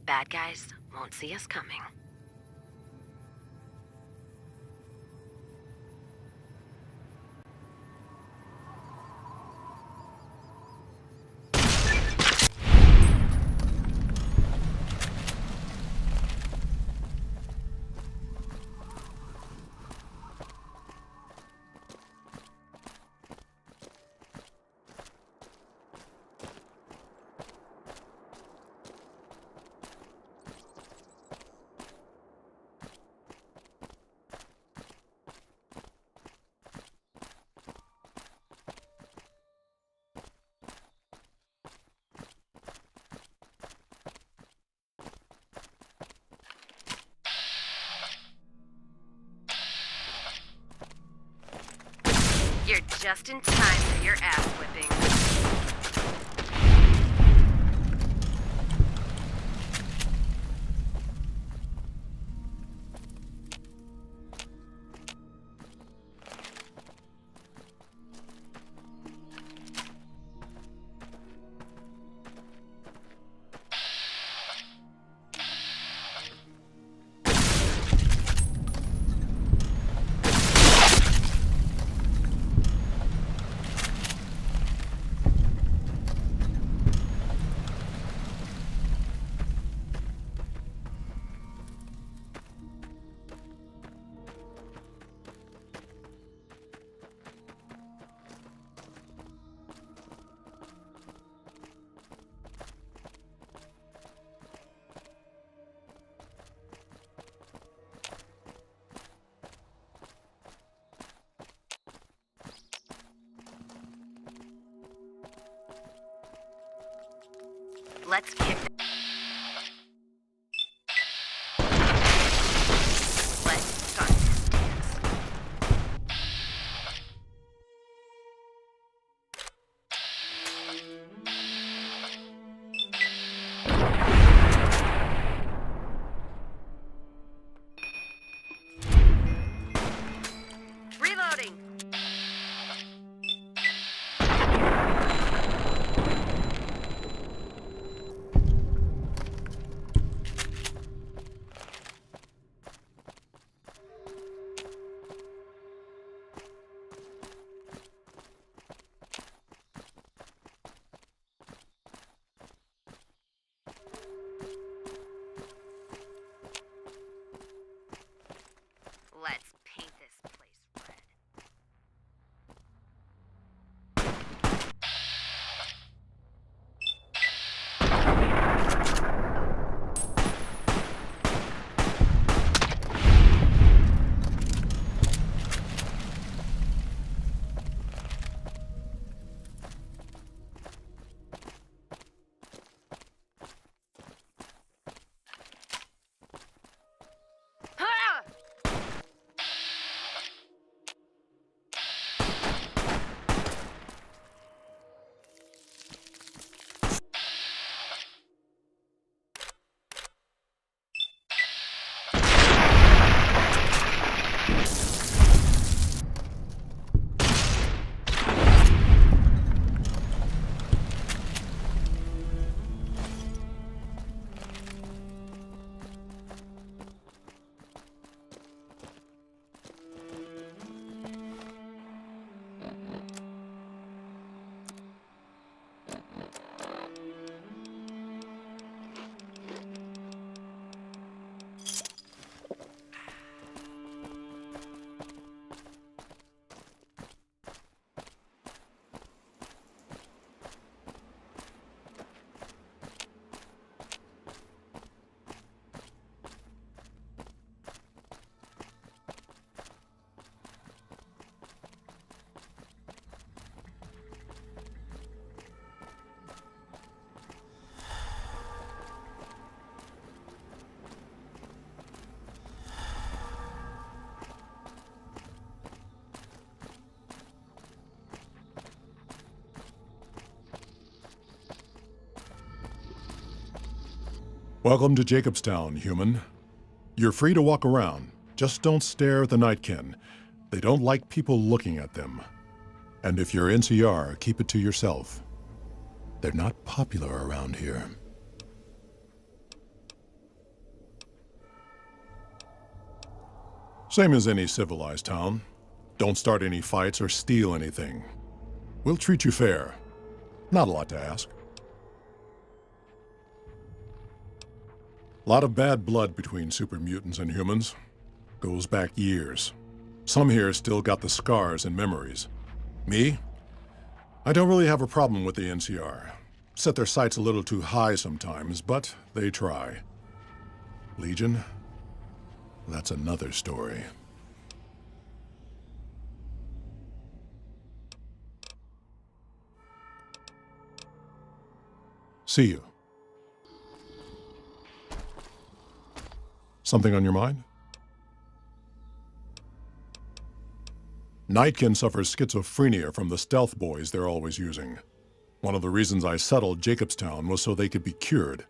Bad guys won't see us coming. here just in time for your ass whipping. Let's kick it. Let's start this dance. Reloading. Let's paint this place red. Ha! Welcome to Jacobstown, human. You're free to walk around. Just don't stare at the Nightkin. They don't like people looking at them. And if you're NCR, keep it to yourself. They're not popular around here. Same as any civilized town. Don't start any fights or steal anything. We'll treat you fair. Not a lot to ask. A lot of bad blood between super mutants and humans. Goes back years. Some here still got the scars and memories. Me? I don't really have a problem with the NCR. Set their sights a little too high sometimes, but they try. Legion? That's another story. See you. Something on your mind? Nightkin suffers schizophrenia from the stealth boys they're always using. One of the reasons I settled Jacobstown was so they could be cured.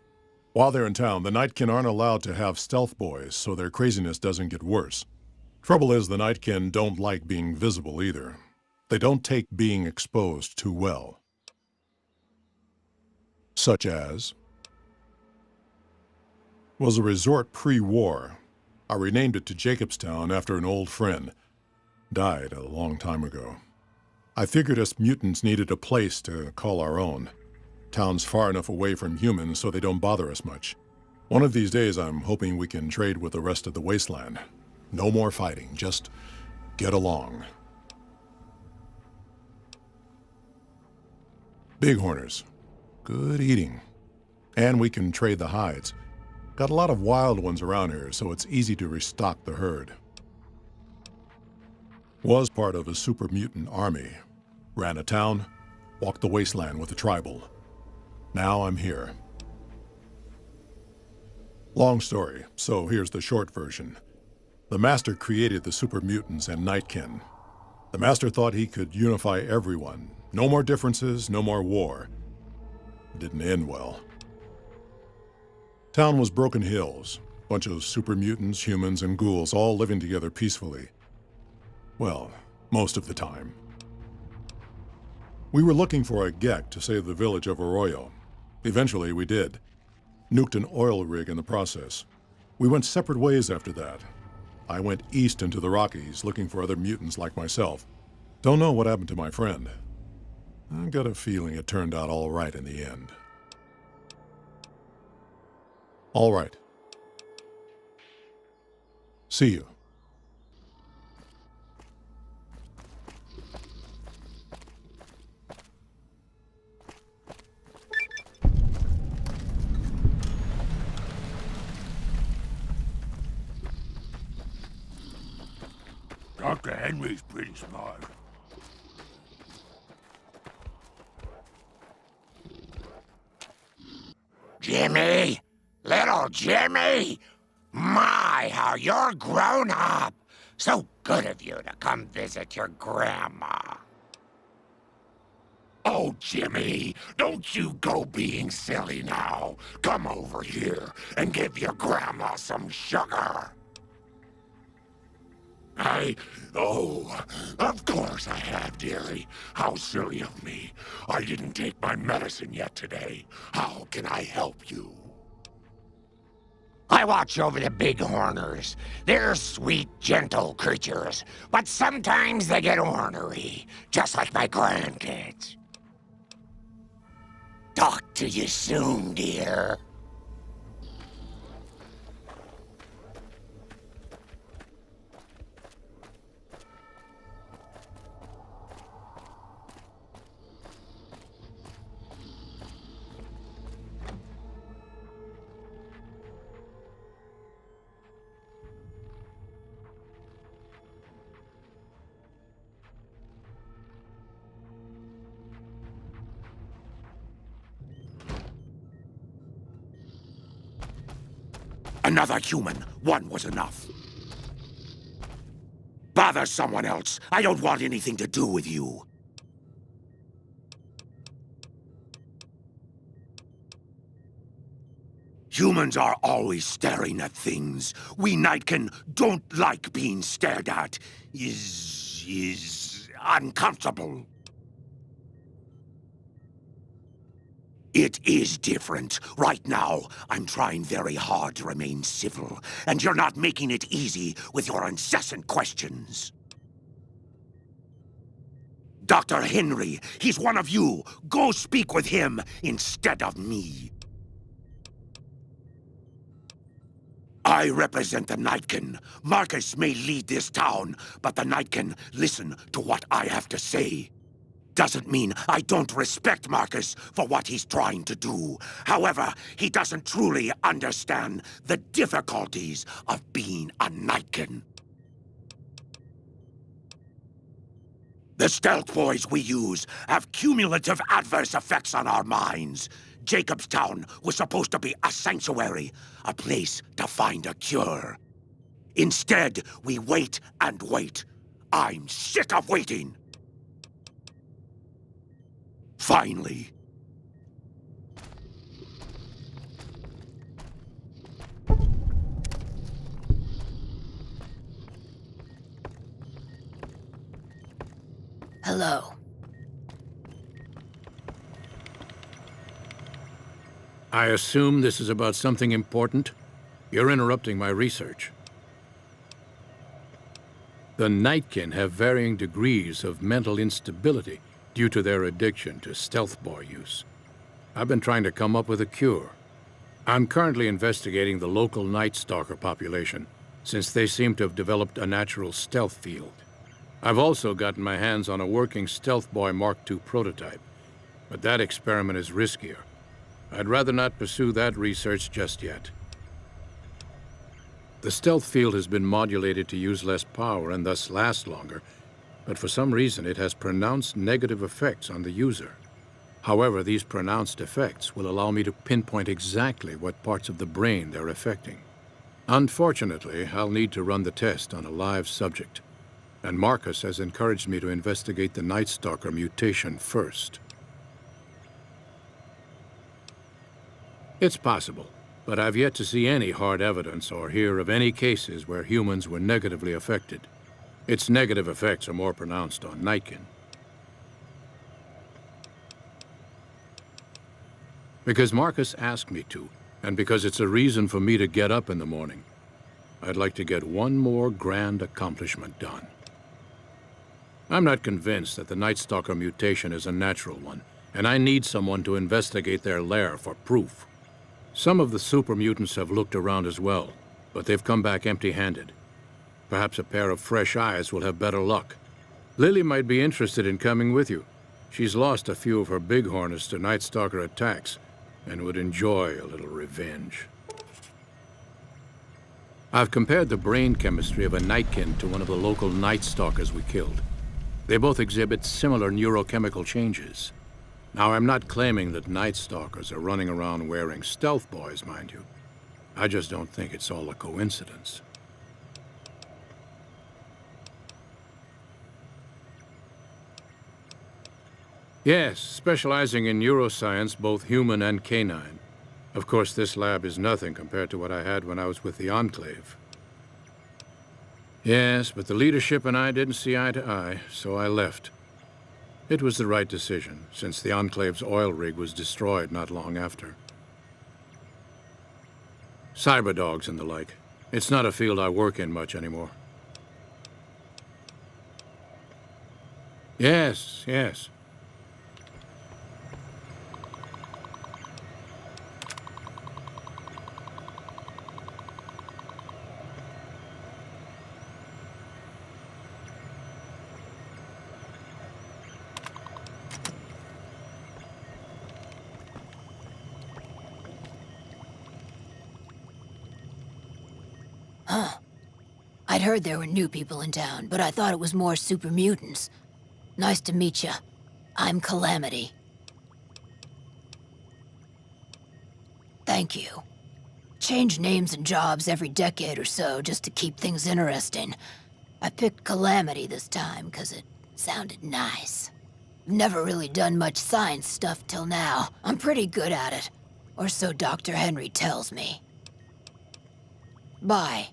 While they're in town, the Nightkin aren't allowed to have stealth boys, so their craziness doesn't get worse. Trouble is, the Nightkin don't like being visible either. They don't take being exposed too well. Such as was a resort pre-war. I renamed it to Jacobstown after an old friend. Died a long time ago. I figured us mutants needed a place to call our own. Town's far enough away from humans so they don't bother us much. One of these days I'm hoping we can trade with the rest of the wasteland. No more fighting, just get along. Bighorners. Good eating. And we can trade the hides. Got a lot of wild ones around here, so it's easy to restock the herd. Was part of a super mutant army. Ran a town, walked the wasteland with the tribal. Now I'm here. Long story, so here's the short version. The Master created the super mutants and Nightkin. The Master thought he could unify everyone. No more differences, no more war. It didn't end well. Town was Broken Hills. Bunch of super mutants, humans, and ghouls all living together peacefully. Well, most of the time. We were looking for a Gek to save the village of Arroyo. Eventually, we did. Nuked an oil rig in the process. We went separate ways after that. I went east into the Rockies, looking for other mutants like myself. Don't know what happened to my friend. I've got a feeling it turned out all right in the end. All right. See you. Dr. Henry's pretty smart. Jimmy! Little Jimmy! My, how you're grown up! So good of you to come visit your grandma. Oh, Jimmy, don't you go being silly now. Come over here and give your grandma some sugar. Oh, of course I have, dearie. How silly of me. I didn't take my medicine yet today. How can I help you? I watch over the Bighorners. They're sweet, gentle creatures, but sometimes they get ornery, just like my grandkids. Talk to you soon, dear. Another human. One was enough. Bother someone else. I don't want anything to do with you. Humans are always staring at things. We Nightkin don't like being stared at. Is uncomfortable. It is different. Right now, I'm trying very hard to remain civil, and you're not making it easy with your incessant questions. Dr. Henry, he's one of you. Go speak with him instead of me. I represent the Nightkin. Marcus may lead this town, but the Nightkin listen to what I have to say. Doesn't mean I don't respect Marcus for what he's trying to do. However, he doesn't truly understand the difficulties of being a Nightkin. The stealth boys we use have cumulative adverse effects on our minds. Jacobstown was supposed to be a sanctuary, a place to find a cure. Instead, we wait and wait. I'm sick of waiting! Finally. Hello. I assume this is about something important? You're interrupting my research. The Nightkin have varying degrees of mental instability due to their addiction to stealth boy use. I've been trying to come up with a cure. I'm currently investigating the local Night Stalker population, since they seem to have developed a natural stealth field. I've also gotten my hands on a working Stealth Boy Mark II prototype, but that experiment is riskier. I'd rather not pursue that research just yet. The stealth field has been modulated to use less power and thus last longer, but for some reason it has pronounced negative effects on the user. However, these pronounced effects will allow me to pinpoint exactly what parts of the brain they're affecting. Unfortunately, I'll need to run the test on a live subject, and Marcus has encouraged me to investigate the Night Stalker mutation first. It's possible, but I've yet to see any hard evidence or hear of any cases where humans were negatively affected. Its negative effects are more pronounced on Nightkin. Because Marcus asked me to, and because it's a reason for me to get up in the morning, I'd like to get one more grand accomplishment done. I'm not convinced that the Night Stalker mutation is a natural one, and I need someone to investigate their lair for proof. Some of the super mutants have looked around as well, but they've come back empty-handed. Perhaps a pair of fresh eyes will have better luck. Lily might be interested in coming with you. She's lost a few of her bighorners to Night Stalker attacks, and would enjoy a little revenge. I've compared the brain chemistry of a Nightkin to one of the local Night Stalkers we killed. They both exhibit similar neurochemical changes. Now, I'm not claiming that Night Stalkers are running around wearing stealth boys, mind you. I just don't think it's all a coincidence. Yes, specializing in neuroscience, both human and canine. Of course, this lab is nothing compared to what I had when I was with the Enclave. Yes, but the leadership and I didn't see eye to eye, so I left. It was the right decision, since the Enclave's oil rig was destroyed not long after. Cyberdogs and the like. It's not a field I work in much anymore. Yes, yes. Huh. I'd heard there were new people in town, but I thought it was more super mutants. Nice to meet ya. I'm Calamity. Thank you. Change names and jobs every decade or so just to keep things interesting. I picked Calamity this time because it sounded nice. I've never really done much science stuff till now. I'm pretty good at it. Or so Dr. Henry tells me. Bye.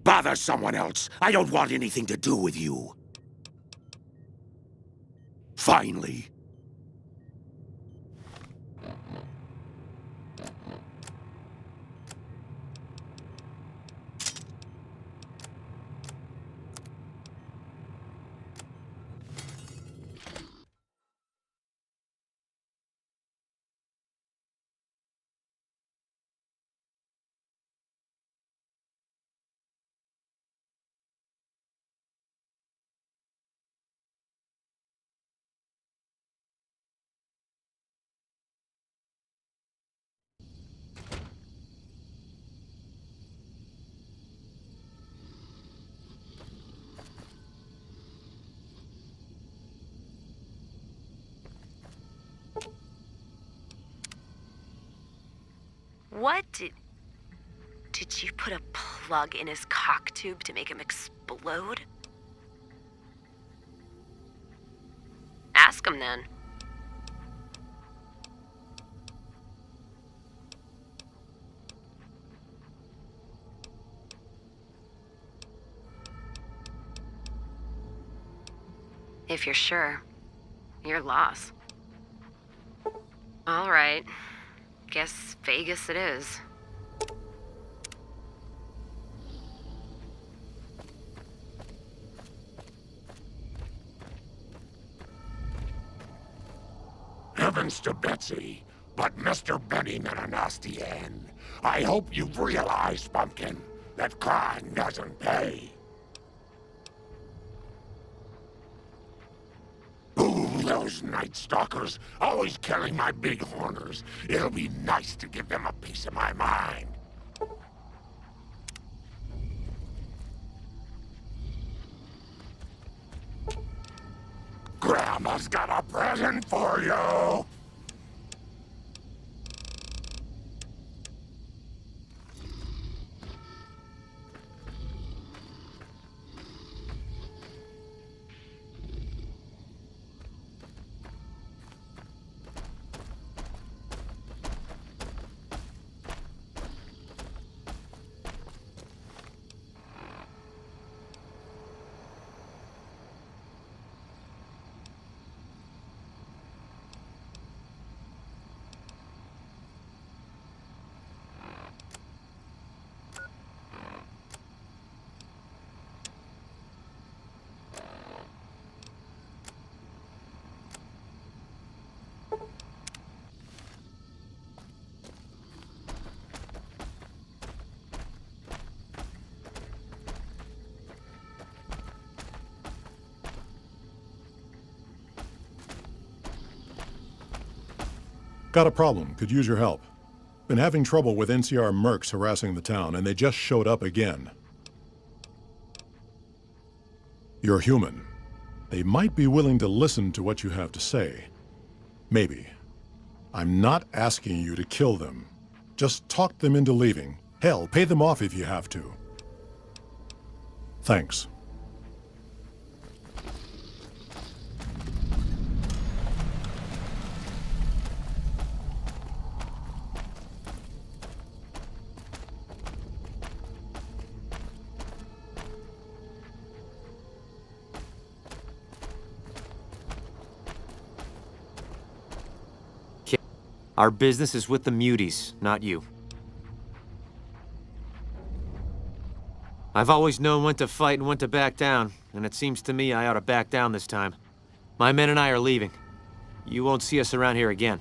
Bother someone else. I don't want anything to do with you. Finally. What did you put a plug in his cock tube to make him explode? Ask him then. If you're sure, your loss. All right. Guess Vegas it is. Heavens to Betsy, but Mr. Benny met a nasty end. I hope you've realized, Pumpkin, that crime doesn't pay. Ooh, those Night Stalkers, always killing my big horners. It'll be nice to give them a piece of my mind. Grandma's got a present for you! Got a problem. Could use your help. Been having trouble with NCR mercs harassing the town, and they just showed up again. You're human. They might be willing to listen to what you have to say. Maybe. I'm not asking you to kill them. Just talk them into leaving. Hell, pay them off if you have to. Thanks. Our business is with the muties, not you. I've always known when to fight and when to back down, and it seems to me I ought to back down this time. My men and I are leaving. You won't see us around here again.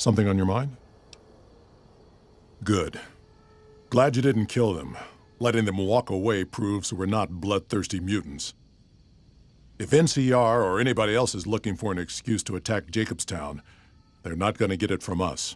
Something on your mind? Good. Glad you didn't kill them. Letting them walk away proves we're not bloodthirsty mutants. If NCR or anybody else is looking for an excuse to attack Jacobstown, they're not going to get it from us.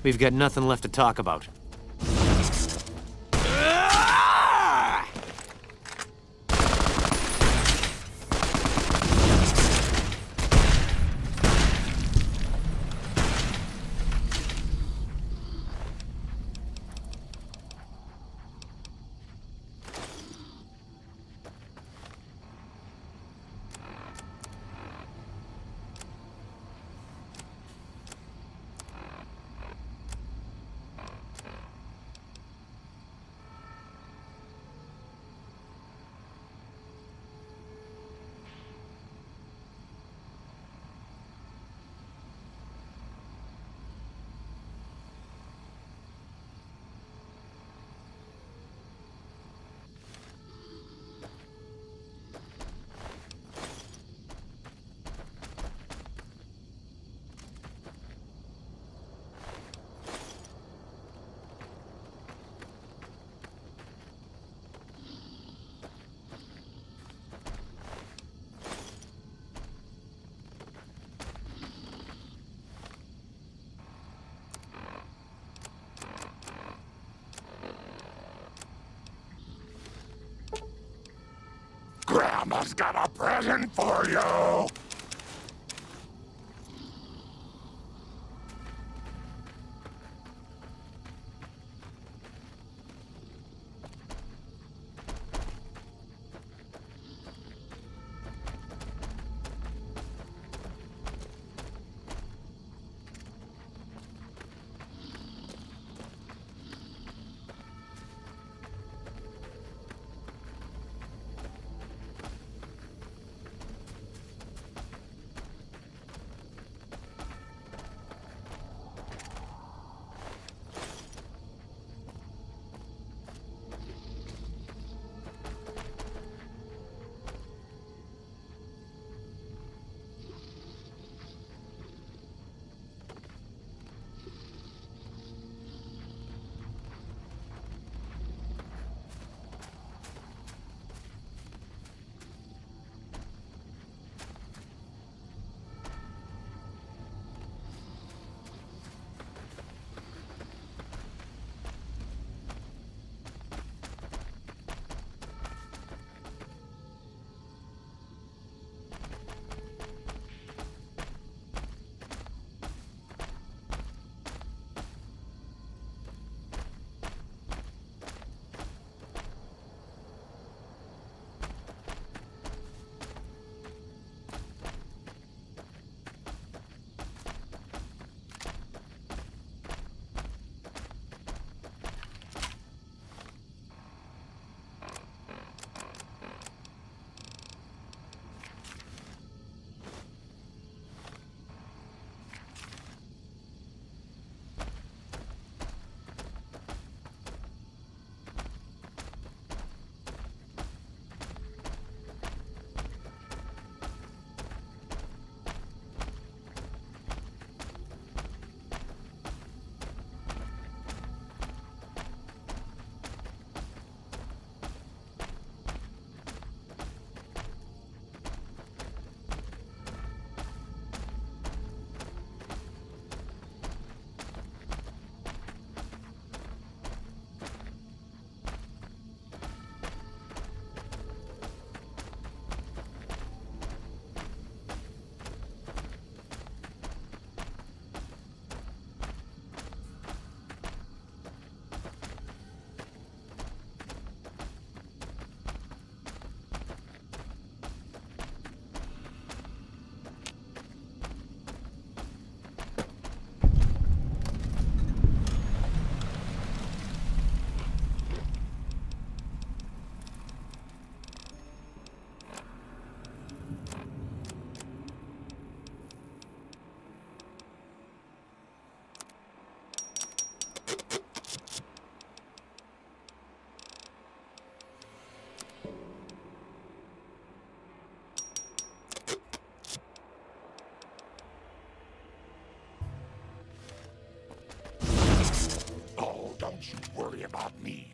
We've got nothing left to talk about. Santa's got a present for you! Don't you worry about me.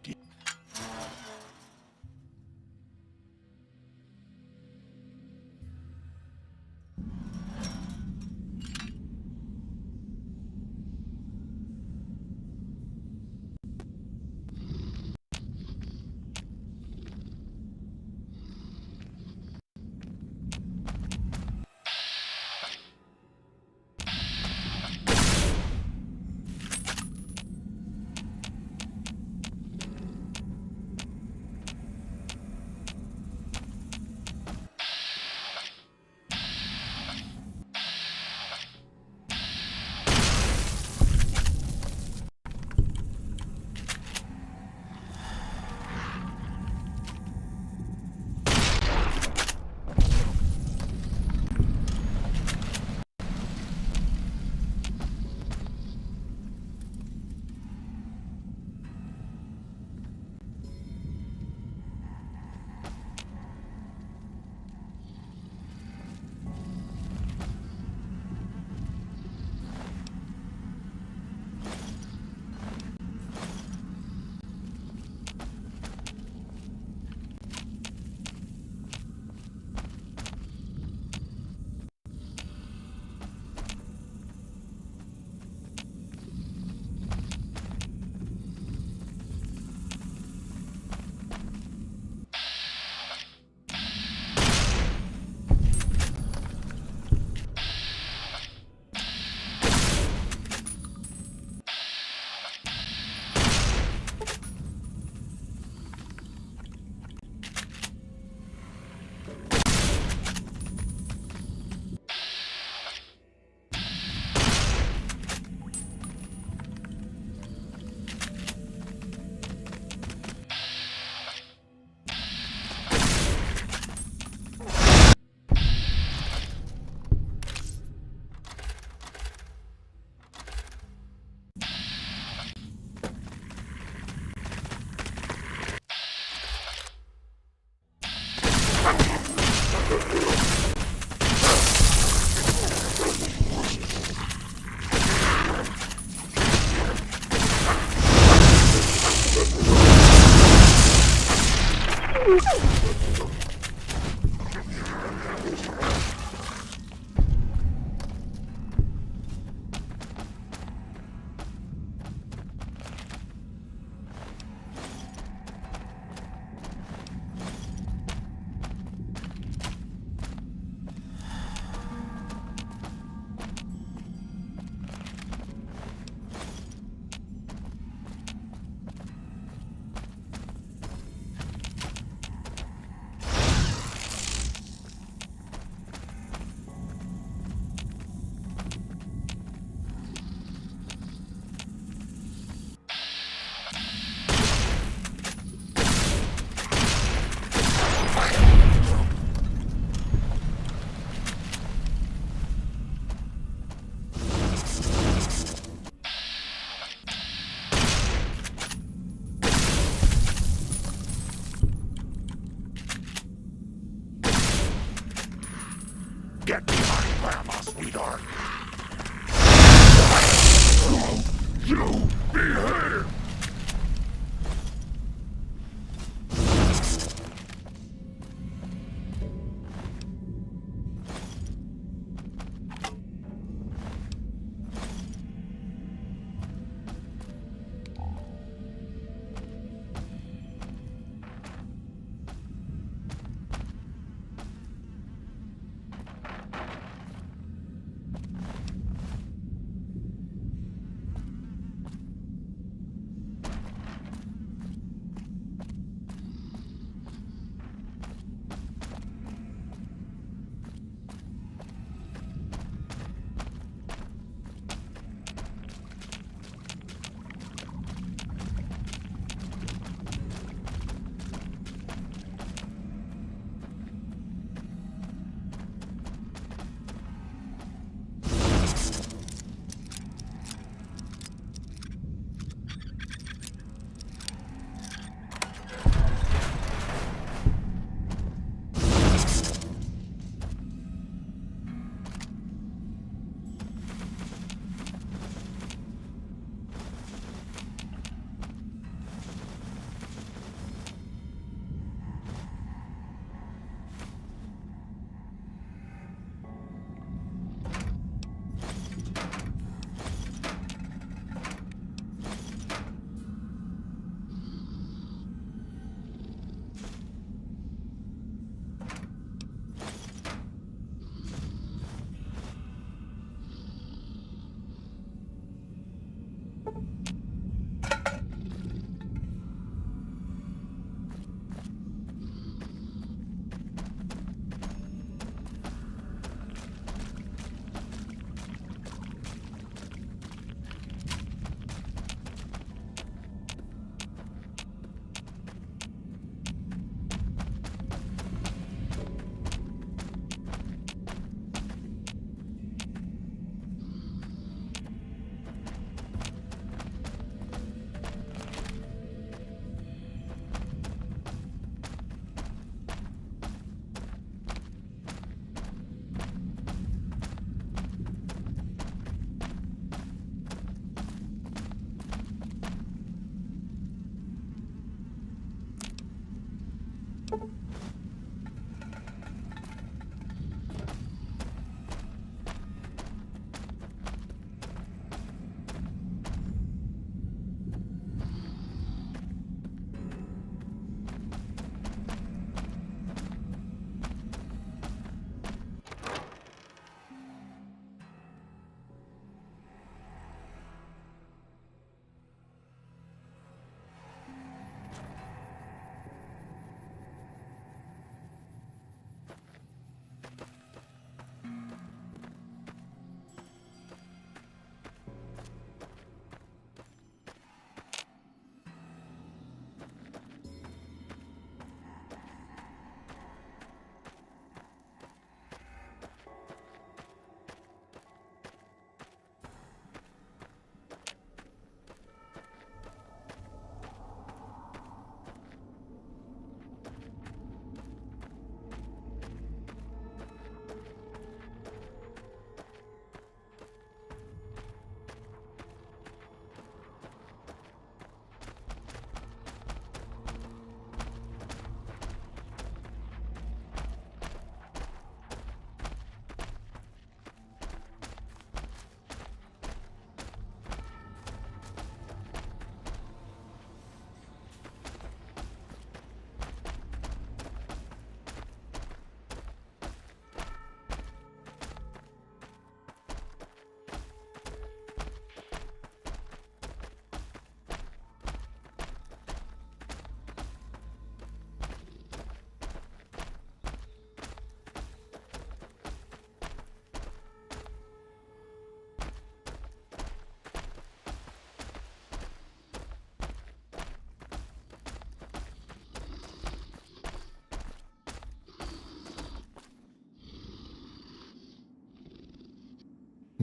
Get behind Grandma, sweetheart. You behave!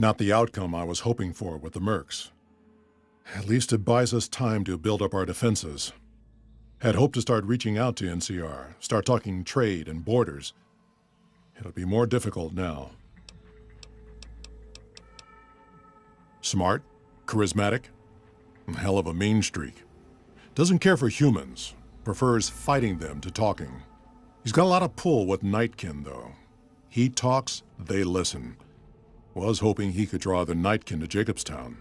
Not the outcome I was hoping for with the Mercs. At least it buys us time to build up our defenses. Had hoped to start reaching out to NCR, start talking trade and borders. It'll be more difficult now. Smart, charismatic, and hell of a mean streak. Doesn't care for humans, prefers fighting them to talking. He's got a lot of pull with Nightkin, though. He talks, they listen. Was hoping he could draw the Nightkin to Jacobstown.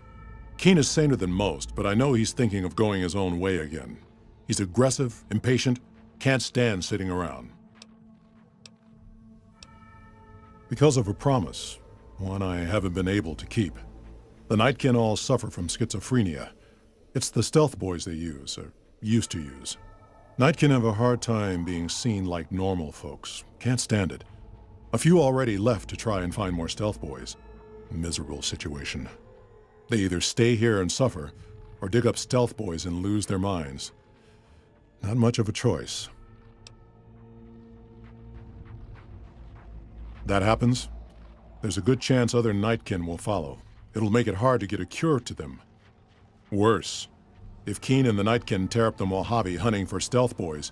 Keen is saner than most, but I know he's thinking of going his own way again. He's aggressive, impatient, can't stand sitting around. Because of a promise, one I haven't been able to keep. The Nightkin all suffer from schizophrenia. It's the stealth boys they use, or used to use. Nightkin have a hard time being seen like normal folks. Can't stand it. A few already left to try and find more stealth boys. Miserable situation. They either stay here and suffer, or dig up stealth boys and lose their minds. Not much of a choice. That happens, there's a good chance other Nightkin will follow. It'll make it hard to get a cure to them. Worse, if Keen and the Nightkin tear up the Mojave hunting for stealth boys,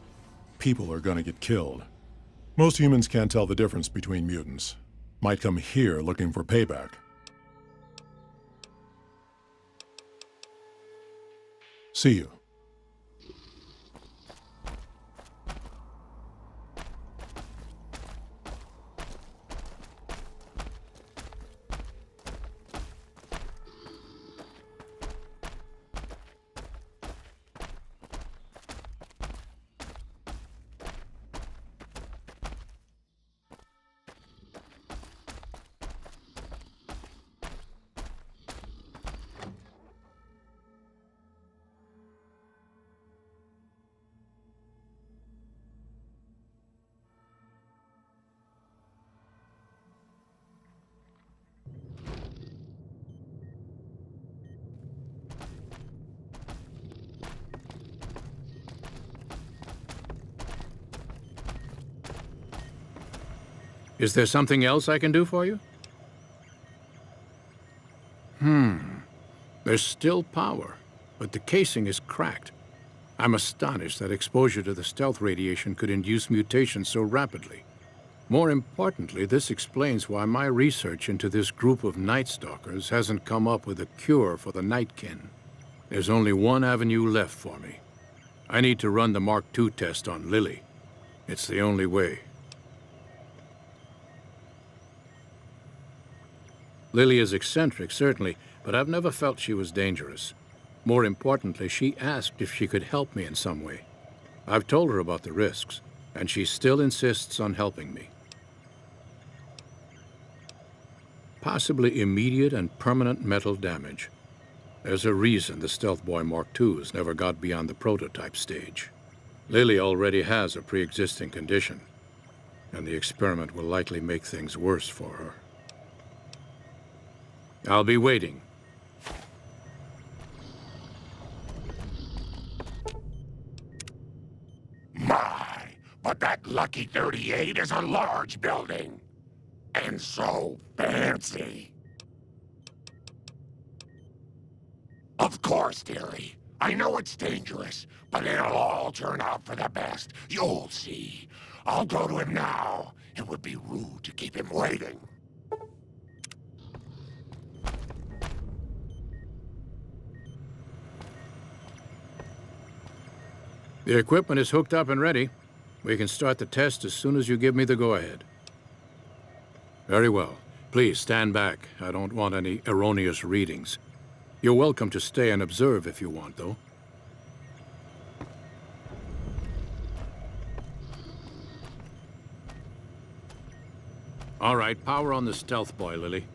people are gonna get killed. Most humans can't tell the difference between mutants. Might come here looking for payback. See you. Is there something else I can do for you? There's still power, but the casing is cracked. I'm astonished that exposure to the stealth radiation could induce mutations so rapidly. More importantly, this explains why my research into this group of Night Stalkers hasn't come up with a cure for the Nightkin. There's only one avenue left for me. I need to run the Mark II test on Lily. It's the only way. Lily is eccentric, certainly, but I've never felt she was dangerous. More importantly, she asked if she could help me in some way. I've told her about the risks, and she still insists on helping me. Possibly immediate and permanent metal damage. There's a reason the Stealth Boy Mark IIs never got beyond the prototype stage. Lily already has a pre-existing condition, and the experiment will likely make things worse for her. I'll be waiting. My, but that Lucky 38 is a large building. And so fancy. Of course, dearie. I know it's dangerous, but it'll all turn out for the best. You'll see. I'll go to him now. It would be rude to keep him waiting. The equipment is hooked up and ready. We can start the test as soon as you give me the go-ahead. Very well. Please stand back. I don't want any erroneous readings. You're welcome to stay and observe if you want, though. All right, power on the Stealth Boy, Lily.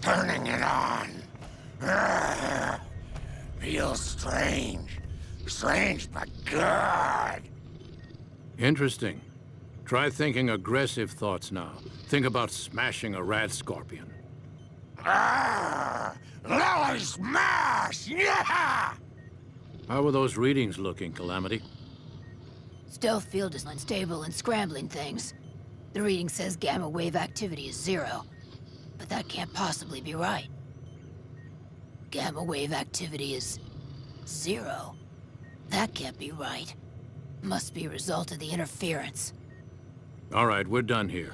Turning it on. Feels strange. Strange, but good. Interesting. Try thinking aggressive thoughts now. Think about smashing a rad scorpion. Lily smash! Yeah! How are those readings looking, Calamity? Stealth field is unstable and scrambling things. The reading says gamma wave activity is 0. but that can't possibly be right. Gamma wave activity is 0. That can't be right. Must be a result of the interference. All right, we're done here.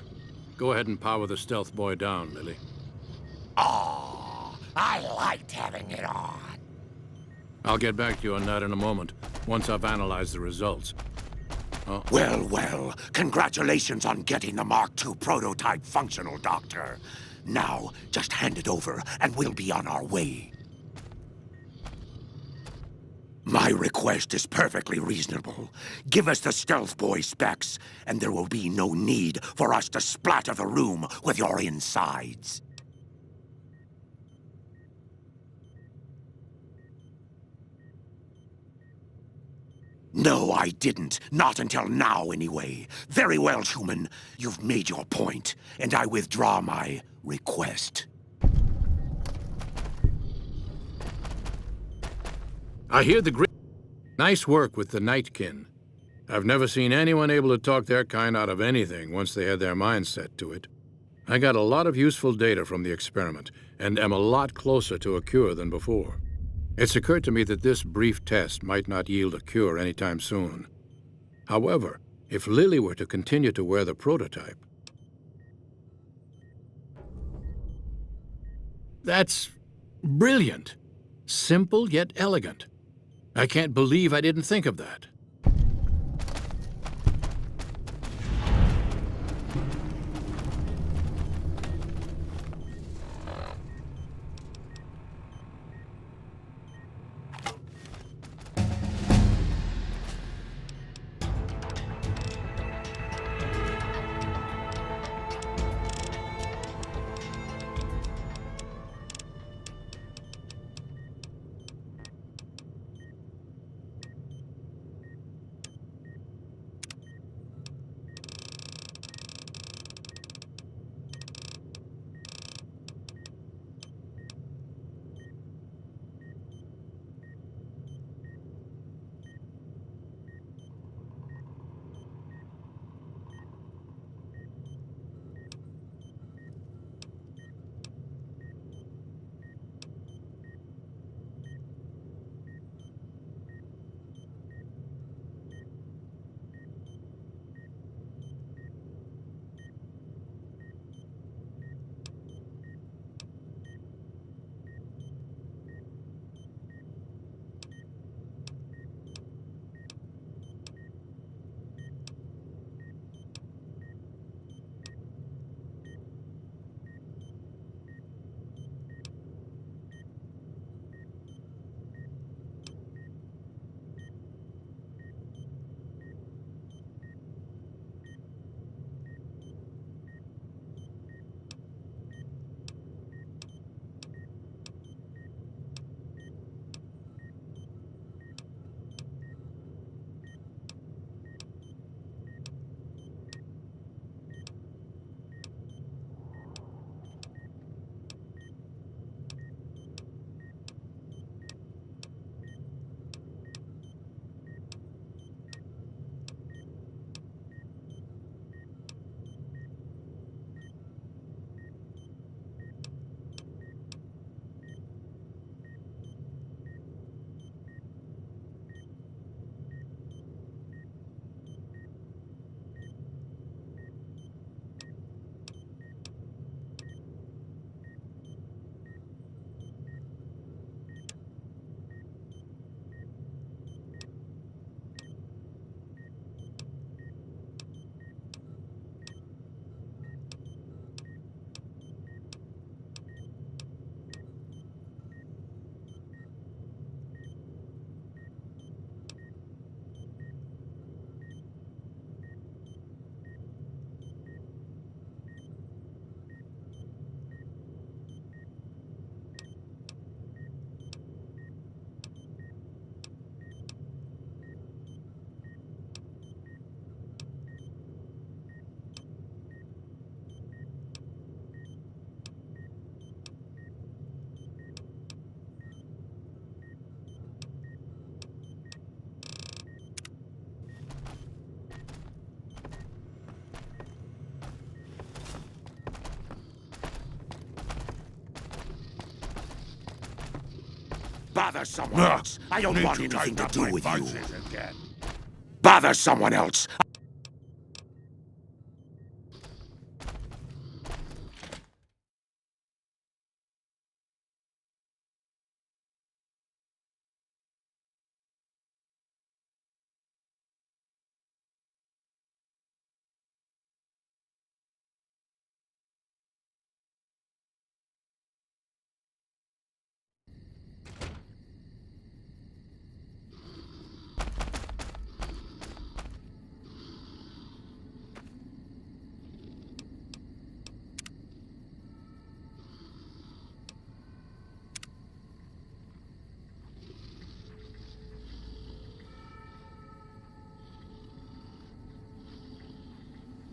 Go ahead and power the stealth boy down, Lily. Oh, I liked having it on. I'll get back to you on that in a moment, once I've analyzed the results. Oh. Well, congratulations on getting the Mark II prototype functional, Doctor. Now, just hand it over, and we'll be on our way. My request is perfectly reasonable. Give us the stealth boy specs, and there will be no need for us to splatter the room with your insides. No, I didn't. Not until now, anyway. Very well, human. You've made your point, and I withdraw my request. I hear the great... Nice work with the Nightkin. I've never seen anyone able to talk their kind out of anything once they had their mind set to it. I got a lot of useful data from the experiment, and am a lot closer to a cure than before. It's occurred to me that this brief test might not yield a cure anytime soon. However, if Lily were to continue to wear the prototype... That's brilliant. Simple yet elegant. I can't believe I didn't think of that. Bother someone else. I don't want anything to do with you. Bother someone else.